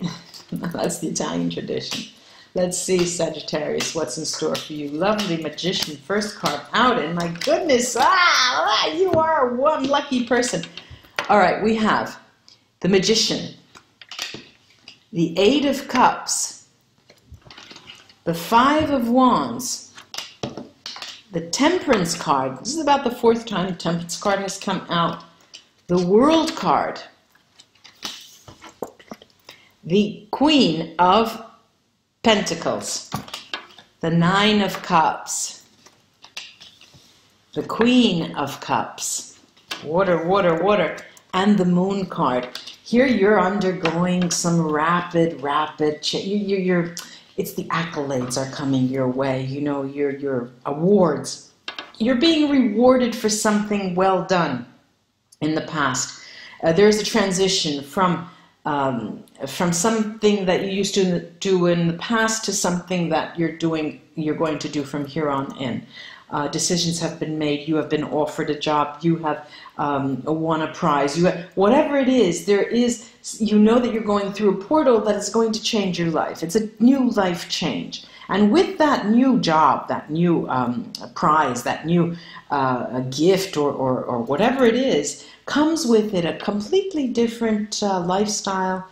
That's the Italian tradition. Let's see, Sagittarius, what's in store for you. Lovely Magician, first card out, and my goodness, you are one lucky person. All right, we have the Magician, the 8 of Cups, the 5 of Wands, the Temperance card. This is about the 4th time the Temperance card has come out. The World card, the Queen of Pentacles, the 9 of Cups, the Queen of Cups, water, water, water, and the Moon card. Here you're undergoing some rapid it's the accolades are coming your way, you know, your awards. You're being rewarded for something well done in the past. There's a transition from something that you used to do in the past to something that you're going to do from here on in. Decisions have been made. You have been offered a job. You have won a prize. Whatever it is, you know that you're going through a portal that is going to change your life. It's a new life change. And with that new job, that new prize, that new gift or whatever it is, comes with it a completely different lifestyle.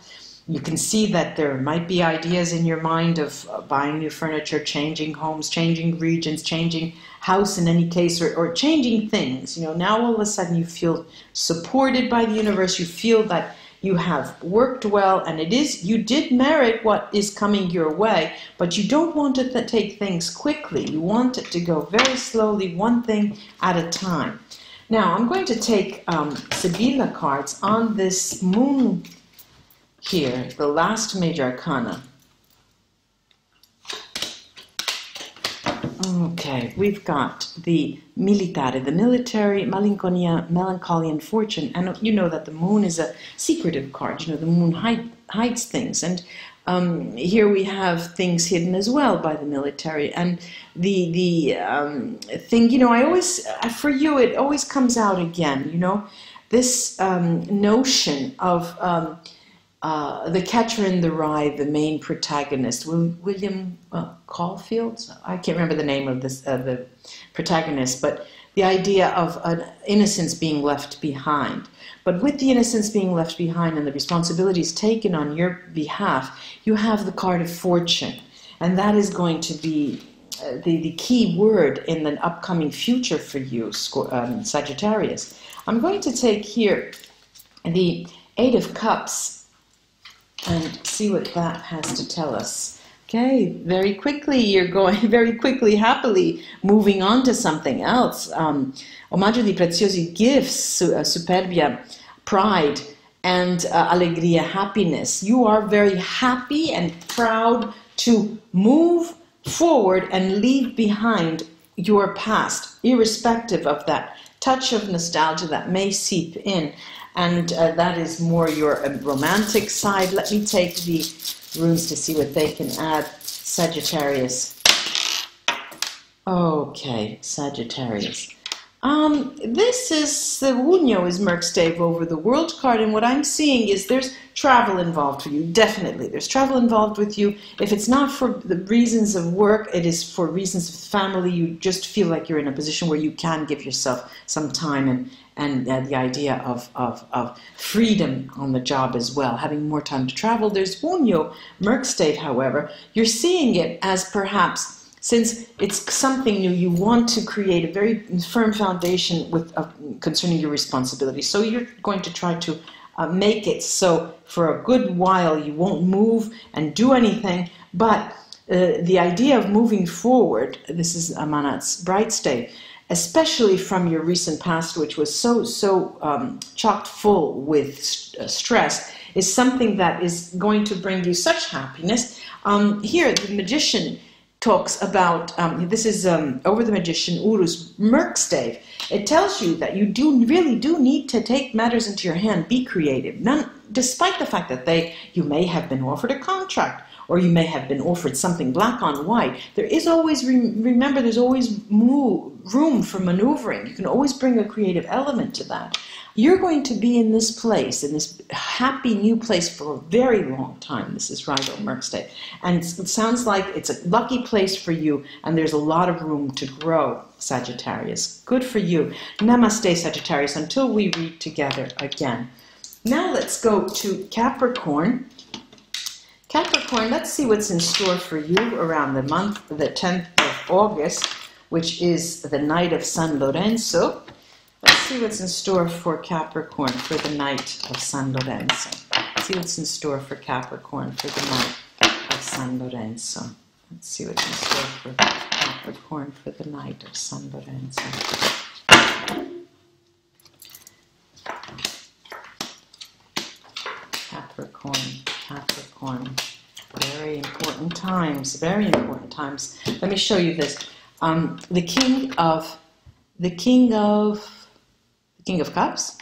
You can see that there might be ideas in your mind of buying new furniture, changing homes, changing regions, changing house in any case, or changing things. You know, now all of a sudden you feel supported by the universe. You feel that you have worked well, and you did merit what is coming your way, but you don't want to take things quickly. You want it to go very slowly, one thing at a time. Now, I'm going to take Sibilla cards on this moon here, the last major arcana. Okay, we've got the militare, the military, melancholy and fortune. And you know that the moon is a secretive card. You know, the moon hides things. And here we have things hidden as well by the military. And the thing, you know, for you, it always comes out again, you know. this notion of the Catcher in the Rye, the main protagonist, William Caulfield. I can't remember the name of this the protagonist, but the idea of an innocence being left behind. But with the innocence being left behind and the responsibilities taken on your behalf, you have the card of fortune. And that is going to be the key word in the upcoming future for you, Sagittarius. I'm going to take here the Eight of Cups and see what that has to tell us. Okay, very quickly, you're going very quickly, happily, moving on to something else. Omaggio di preziosi gifts, superbia, pride, and allegria, happiness. You are very happy and proud to move forward and leave behind your past, irrespective of that touch of nostalgia that may seep in. And that is more your romantic side. Let me take the runes to see what they can add. Sagittarius. Okay, Sagittarius. This is the Unio is Merkstave over the World card, and what I'm seeing is there's travel involved for you. Definitely, there's travel involved with you. If it's not for the reasons of work, it is for reasons of family. You just feel like you're in a position where you can give yourself some time and the idea of freedom on the job as well, having more time to travel. There's Unio Merkstave, however. You're seeing it as perhaps, since it's something new, you want to create a very firm foundation with concerning your responsibility. So you're going to try to make it so for a good while you won't move and do anything. But the idea of moving forward, this is Amanat's bright state, especially from your recent past, which was so chock full with stress, is something that is going to bring you such happiness. Here, the Magician talks about, this is over the Magician, Urus Merkstave. It tells you that you really do need to take matters into your hand, be creative. Despite the fact that you may have been offered a contract, or you may have been offered something black on white, there is always, remember, there's always room for maneuvering. You can always bring a creative element to that. You're going to be in this place, in this happy new place for a very long time. This is Rido Merkstave. And it sounds like it's a lucky place for you, and there's a lot of room to grow, Sagittarius. Good for you. Namaste, Sagittarius, until we read together again. Now let's go to Capricorn. Capricorn, let's see what's in store for you around the month, the 10th of August, which is the night of San Lorenzo. Let's see what's in store for Capricorn for the night of San Lorenzo. Let's see what's in store for Capricorn for the night of San Lorenzo. Let's see what's in store for Capricorn for the night of San Lorenzo. Capricorn. Very important times, very important times. Let me show you this. The King of Cups,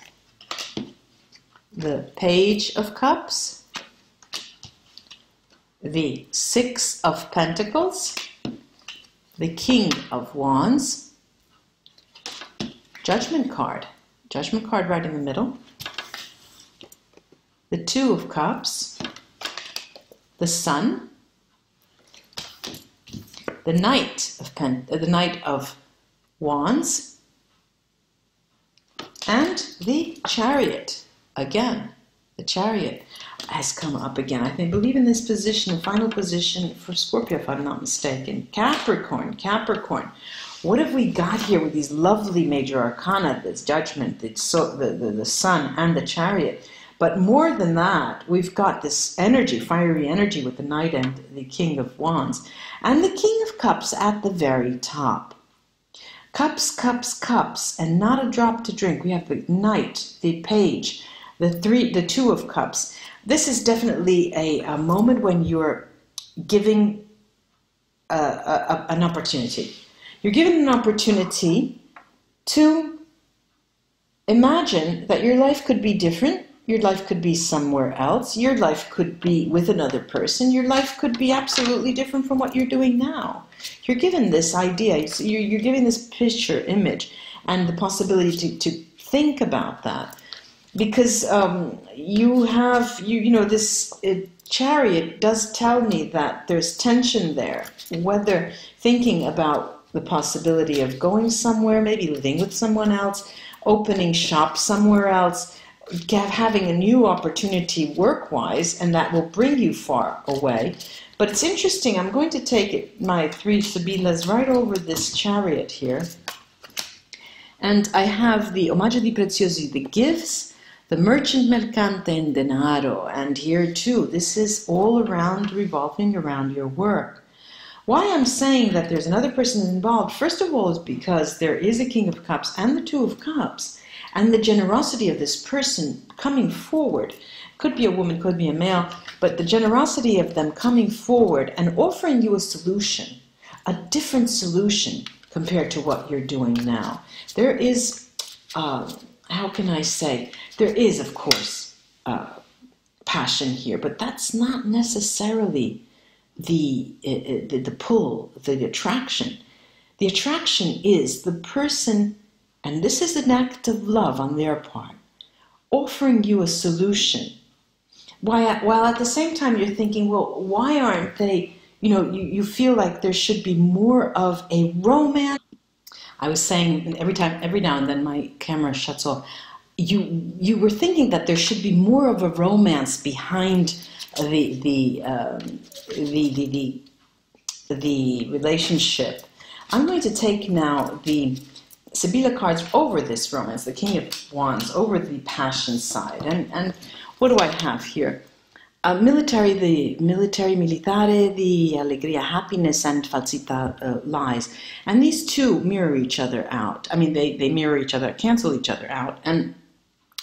the Page of Cups, the Six of Pentacles, the King of Wands, Judgment card right in the middle, the Two of Cups, the Sun, the Knight of Wands, and the Chariot. Again, the Chariot has come up again. I believe in this position, final position for Scorpio, if I'm not mistaken. Capricorn. What have we got here with these lovely major arcana, this Judgment, the Sun, and the Chariot? But more than that, we've got this energy, fiery energy with the Knight and the King of Wands. And the King of Cups at the very top. Cups, and not a drop to drink. We have the Knight, the Page, the Two of Cups. This is definitely a moment when you're giving an opportunity. You're given an opportunity to imagine that your life could be different. Your life could be somewhere else. Your life could be with another person. Your life could be absolutely different from what you're doing now. You're given this idea. You're given this picture, image, and the possibility to think about that. because you know, this Chariot does tell me that there's tension there, whether thinking about the possibility of going somewhere, maybe living with someone else, opening shop somewhere else, having a new opportunity work-wise, and that will bring you far away. But it's interesting, I'm going to take my 3 Sibillas right over this Chariot here. And I have the Omaggio di Preziosi, the gifts, the merchant mercante and denaro. And here too, this is all around, revolving around your work. Why I'm saying that there's another person involved, first of all, is because there is a King of Cups and the 2 of Cups. And the generosity of this person coming forward, could be a woman, could be a male, but the generosity of them coming forward and offering you a solution, a different solution compared to what you're doing now. There is, how can I say, there is, of course, passion here, but that's not necessarily the pull, the attraction. The attraction is the person, and this is an act of love on their part, offering you a solution. While at the same time you're thinking, well, why aren't they, you know, you feel like there should be more of a romance. I was saying every now and then my camera shuts off. You were thinking that there should be more of a romance behind the relationship. I'm going to take now the Sibilla cards over this romance, the King of Wands, over the passion side. And what do I have here? Militare, the allegria, happiness, and falsità, lies. And these two mirror each other out. I mean, they mirror each other, cancel each other out. And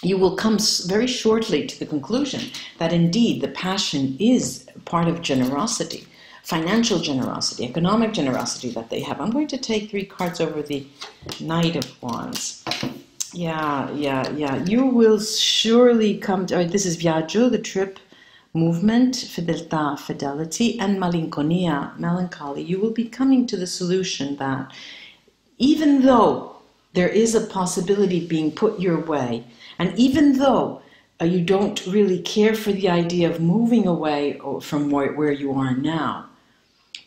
you will come very shortly to the conclusion that indeed the passion is part of generosity, financial generosity, economic generosity that they have. I'm going to take 3 cards over the Knight of Wands. Yeah. You will surely come to, this is viaggio, the trip, movement, fedeltà, fidelity, and malinconia, melancholy. You will be coming to the solution that even though there is a possibility being put your way, and even though you don't really care for the idea of moving away from where you are now,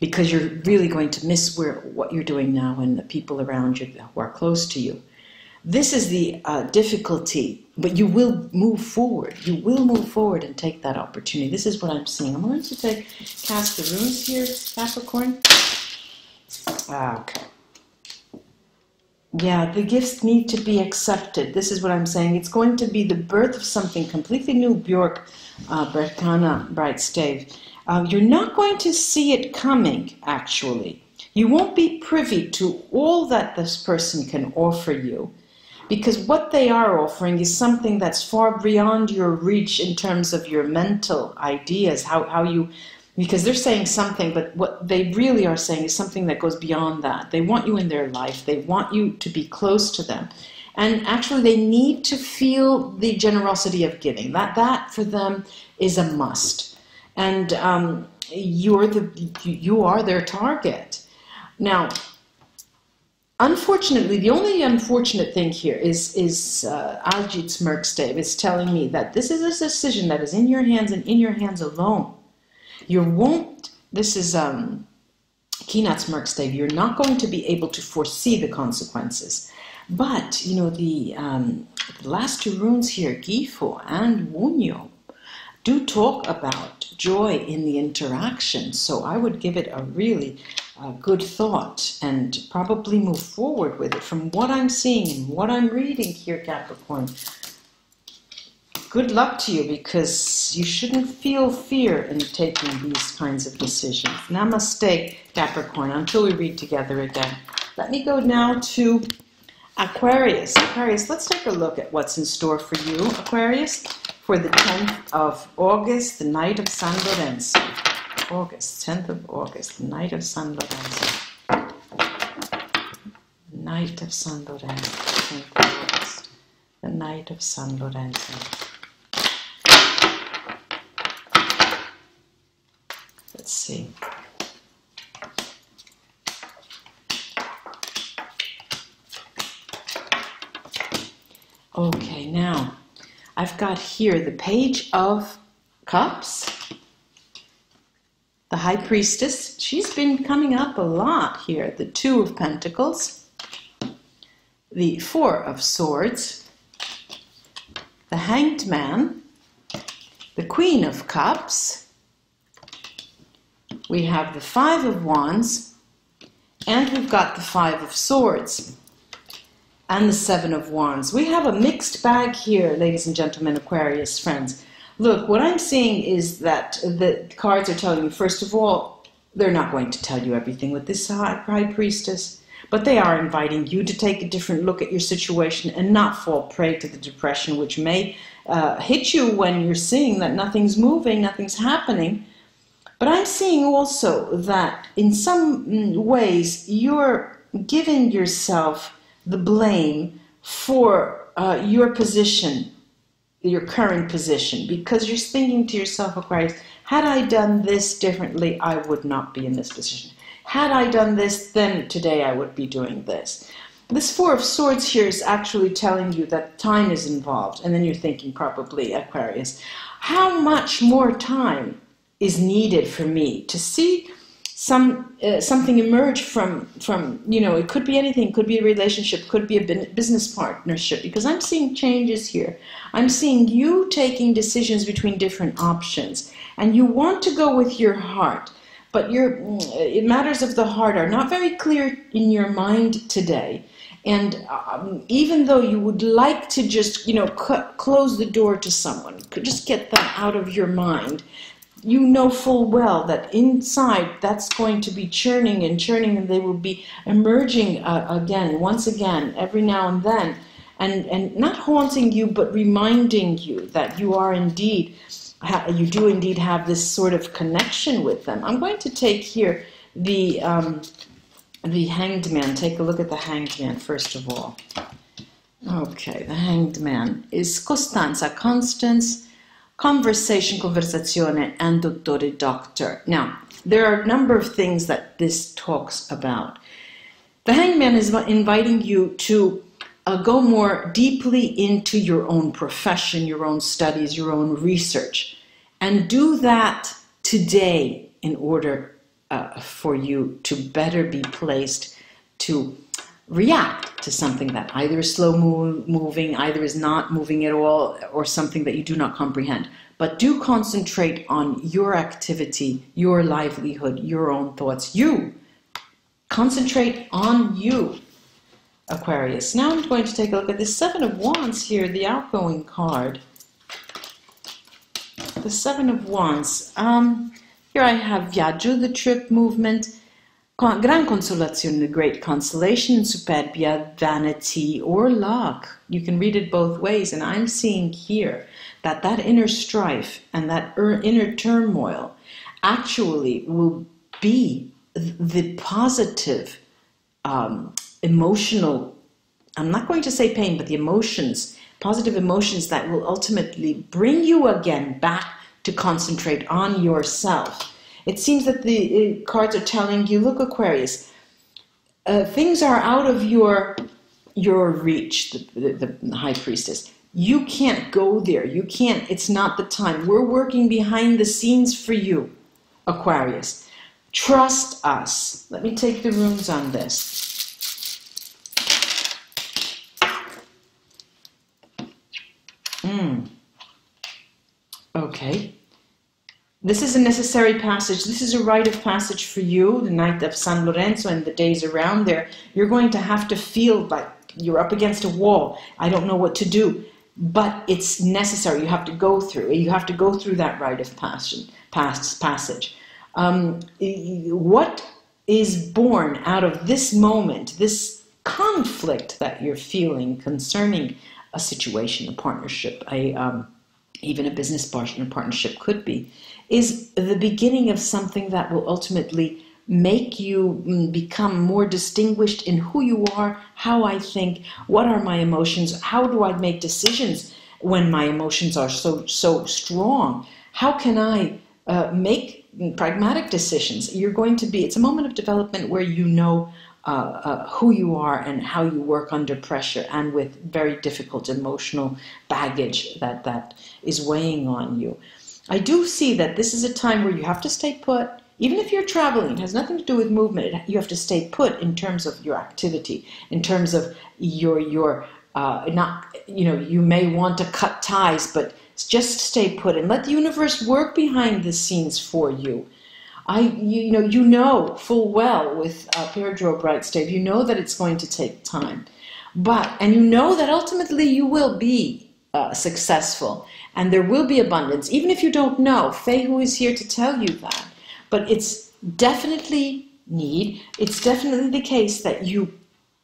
because you're really going to miss what you're doing now and the people around you who are close to you. This is the difficulty, but you will move forward. You will move forward and take that opportunity. This is what I'm seeing. I'm going to cast the runes here, Capricorn. Okay. Yeah, the gifts need to be accepted. This is what I'm saying. It's going to be the birth of something completely new, Björk, Berkana, Bright Stave. You're not going to see it coming, actually. You won't be privy to all that this person can offer you, because what they are offering is something that's far beyond your reach in terms of your mental ideas, how you, because they're saying something, but what they really are saying is something that goes beyond that. They want you in their life. They want you to be close to them. And actually they need to feel the generosity of giving. That for them is a must. And you are their target. Now, unfortunately, the only unfortunate thing here is Ajit's Merkstave is telling me that this is a decision that is in your hands and in your hands alone. This is Kinat's Merkstave, you're not going to be able to foresee the consequences. But, you know, the last 2 runes here, Gifo and Wunyo, do talk about joy in the interaction. So I would give it a really good thought and probably move forward with it. From what I'm seeing and what I'm reading here, Capricorn, good luck to you, because you shouldn't feel fear in taking these kinds of decisions. Namaste, Capricorn, until we read together again. Let me go now to Aquarius. Aquarius, let's take a look at what's in store for you, Aquarius, for the 10th of August, the night of San Lorenzo. August, 10th of August, the night of San Lorenzo. Night of San Lorenzo, 10th of August, the night of San Lorenzo. Let's see. Okay, now, I've got here the Page of Cups, the High Priestess. She's been coming up a lot here. The Two of Pentacles, the Four of Swords, the Hanged Man, the Queen of Cups. We have the Five of Wands, and we've got the Five of Swords and the Seven of Wands. We have a mixed bag here, ladies and gentlemen, Aquarius friends. Look, what I'm seeing is that the cards are telling you, first of all, they're not going to tell you everything with this High Priestess, but they are inviting you to take a different look at your situation and not fall prey to the depression, which may hit you when you're seeing that nothing's moving, nothing's happening. But I'm seeing also that in some ways you're giving yourself the blame for your position, your current position, because you're thinking to yourself, Aquarius, had I done this differently, I would not be in this position. Had I done this, then today I would be doing this. This Four of Swords here is actually telling you that time is involved, and then you're thinking probably, Aquarius, how much more time is needed for me to see something emerge from, you know, it could be anything, could be a relationship, could be a business partnership, because I'm seeing changes here. I'm seeing you taking decisions between different options, and you want to go with your heart, but matters of the heart are not very clear in your mind today. And even though you would like to just, you know, close the door to someone, just get them out of your mind, you know full well that inside that's going to be churning and churning, and they will be emerging again, once again, every now and then, and not haunting you, but reminding you that you are indeed, you do indeed have this sort of connection with them. I'm going to take here the Hanged Man. Take a look at the Hanged Man first of all. Okay, the Hanged Man is Costanza, Constance, conversation, conversazione, and dottore, doctor. Now, there are a number of things that this talks about. The Hanged Man is inviting you to go more deeply into your own profession, your own studies, your own research, and do that today in order for you to better be placed to react to something that either is slow moving, either is not moving at all, or something that you do not comprehend. But do concentrate on your activity, your livelihood, your own thoughts. You. Concentrate on you, Aquarius. Now I'm going to take a look at the Seven of Wands here, the outgoing card. The Seven of Wands. Here I have Viaggio, the trip, movement, gran consolazione, the great consolation, superbia, vanity, or luck. You can read it both ways, and I'm seeing here that that inner strife and that inner turmoil actually will be the positive, emotional, I'm not going to say pain, but the emotions, positive emotions that will ultimately bring you again back to concentrate on yourself. It seems that the cards are telling you, look, Aquarius, things are out of your reach, the High Priestess. You can't go there. You can't. It's not the time. We're working behind the scenes for you, Aquarius. Trust us. Let me take the runes on this. Okay. This is a necessary passage. This is a rite of passage for you, the night of San Lorenzo and the days around there. You're going to have to feel like you're up against a wall. I don't know what to do. But it's necessary. You have to go through. You have to go through that rite of passage. What is born out of this moment, this conflict that you're feeling concerning a situation, a partnership, even a business partnership could be, is the beginning of something that will ultimately make you become more distinguished in who you are, how I think, what are my emotions, how do I make decisions when my emotions are so strong, how can I make pragmatic decisions. You're going to be, it's a moment of development where you know who you are and how you work under pressure and with very difficult emotional baggage that is weighing on you. I do see that this is a time where you have to stay put. Even if you're traveling, it has nothing to do with movement. You have to stay put in terms of your activity, in terms of your not, you may want to cut ties, but just stay put and let the universe work behind the scenes for you. You know full well with Pedro Bright Stave, you know that it's going to take time, and you know that ultimately you will be successful and there will be abundance, even if you don't know. Faye, who is here to tell you that. But it's definitely it's definitely the case that you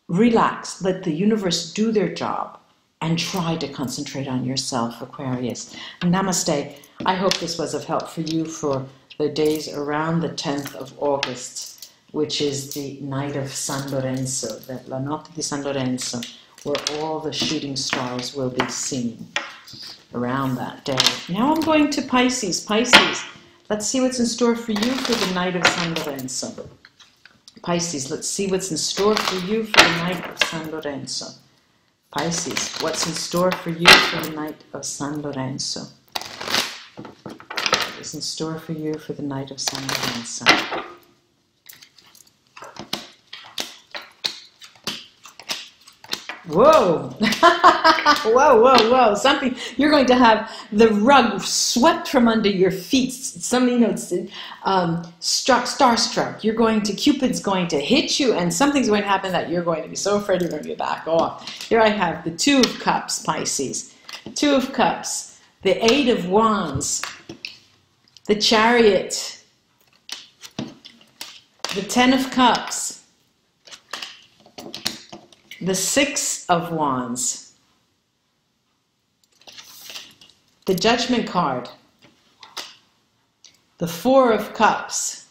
relax, let the universe do their job, and try to concentrate on yourself, Aquarius. Namaste. I hope this was of help for you for the days around the 10th of August, which is the night of San Lorenzo, la notte di San Lorenzo, where all the shooting stars will be seen around that day. Now I'm going to Pisces. Pisces, let's see what's in store for you for the night of San Lorenzo. Pisces, let's see what's in store for you for the night of San Lorenzo. Pisces, what's in store for you for the night of San Lorenzo? What is in store for you for the night of San Lorenzo? Whoa! Whoa, whoa, whoa. Something, you're going to have the rug swept from under your feet. Starstruck. You're going to, Cupid's going to hit you, and something's going to happen that you're going to be so afraid you're going to back off. Here I have the Two of Cups, Pisces. Two of Cups, the Eight of Wands, the Chariot, the Ten of Cups, the Six of Wands, the Judgment card, the Four of Cups,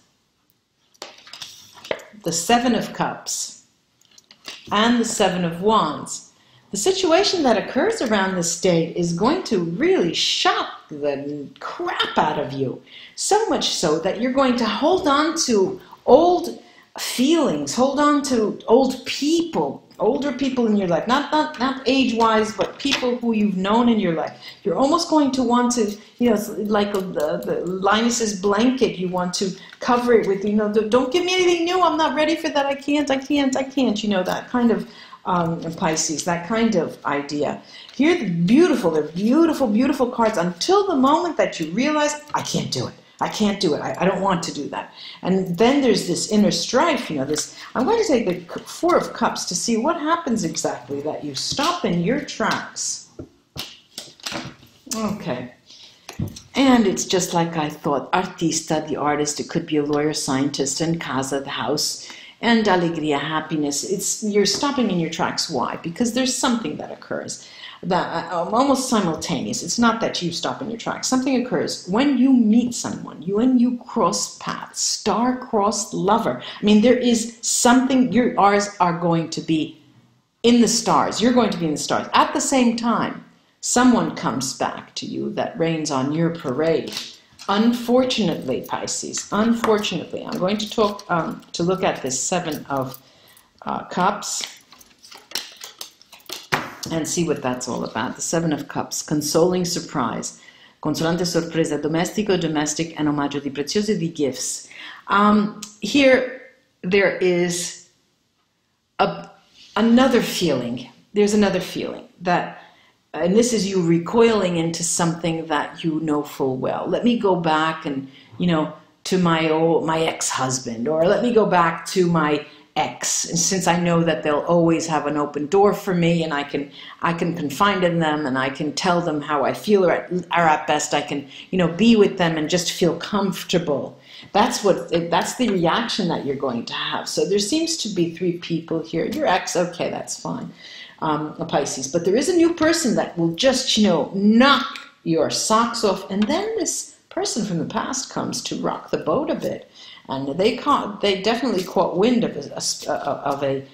the Seven of Cups, and the Seven of Wands. The situation that occurs around this date is going to really shock the crap out of you. So much so that you're going to hold on to old feelings, hold on to old people, older people in your life, not age-wise, but people who you've known in your life. You're almost going to want to, like the Linus's blanket, you want to cover it with, don't give me anything new, I'm not ready for that, I can't, that kind of Pisces, that kind of idea. Here, they're beautiful, beautiful cards until the moment that you realize, I can't do it. I can't do it. I don't want to do that. And then there's this inner strife, I'm going to take the Four of Cups to see what happens exactly, that you stop in your tracks. Okay. And it's just like I thought. Artista, the artist, it could be a lawyer, scientist, and casa, the house, and alegria, happiness. You're stopping in your tracks. Why? Because there's something that occurs. That almost simultaneous. It's not that you stop in your tracks. Something occurs when you meet someone, when you cross paths, star-crossed lover. I mean, there is something, your R's are going to be in the stars. You're going to be in the stars. At the same time, someone comes back to you that rains on your parade. Unfortunately, Pisces, unfortunately, I'm going to talk, to look at this Seven of Cups, and see what that's all about. The Seven of Cups, consoling surprise, consolante sorpresa, domestic, and omaggio di preziosi di gifts. Here, there is another feeling. There's another feeling that, and this is you recoiling into something that you know full well. Let me go back and, to my ex-husband, or let me go back to my ex, and since I know that they'll always have an open door for me, and I can confide in them, and I can tell them how I feel, or at best I can, be with them and just feel comfortable. That's the reaction that you're going to have. So there seems to be three people here. Your ex, okay, that's fine, a Pisces, but there is a new person that will just, knock your socks off, and then this person from the past comes to rock the boat a bit. And they definitely caught wind of a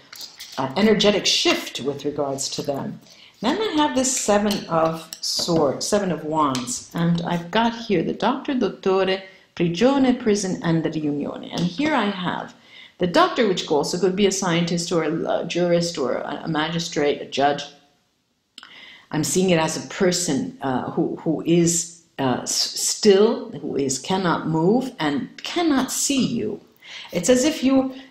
energetic shift with regards to them. Then I have this Seven of Wands, and I've got here the Doctor, Dottore, Prigione, Prison, and the Riunione. And here I have The doctor, which also could be a scientist or a jurist or a magistrate, a judge. I'm seeing it as a person who is still, cannot move and cannot see you. It's as if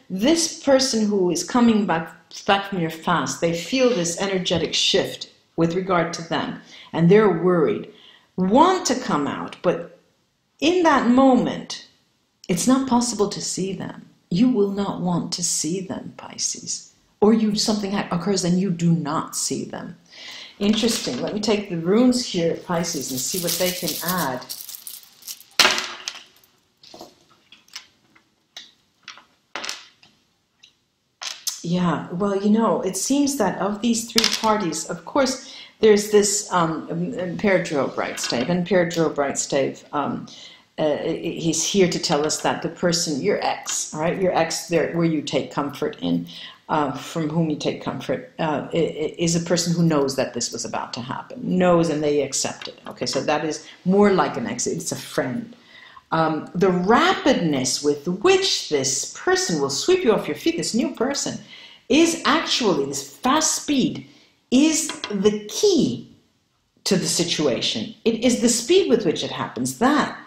this person who is coming back from your fast, they feel this energetic shift with regard to them, and they're worried, want to come out, but in that moment, it's not possible to see them. You will not want to see them, Pisces. Or something occurs and you do not see them. Interesting. Let me take the runes here, Pisces, and see what they can add. Yeah, well, it seems that of these three parties, of course, there's this Pedro Brightstave, and Pedro Brightstave, he's here to tell us that the person, your ex, all right, your ex there, where you take comfort in, from whom you take comfort, is a person who knows that this was about to happen, knows, and they accept it. Okay, so that is more like an ex, it's a friend. The rapidness with which this person will sweep you off your feet, this new person, is actually, this fast speed, is the key to the situation. It is the speed with which it happens that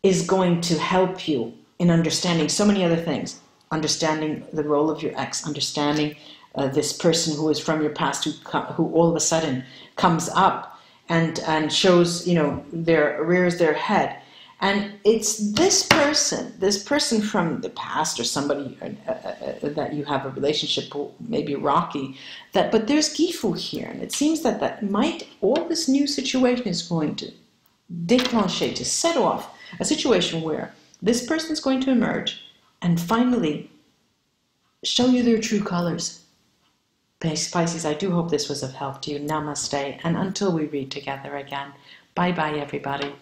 is going to help you in understanding so many other things. Understanding the role of your ex, understanding this person who is from your past, who all of a sudden comes up and shows, rears their head. And it's this person from the past, or somebody that you have a relationship, maybe rocky, but there's Gifu here, and it seems that all this new situation is going to déclencher, to set off a situation where this person is going to emerge and finally show you their true colors. Pisces, I do hope this was of help to you. Namaste, and until we read together again, bye-bye, everybody.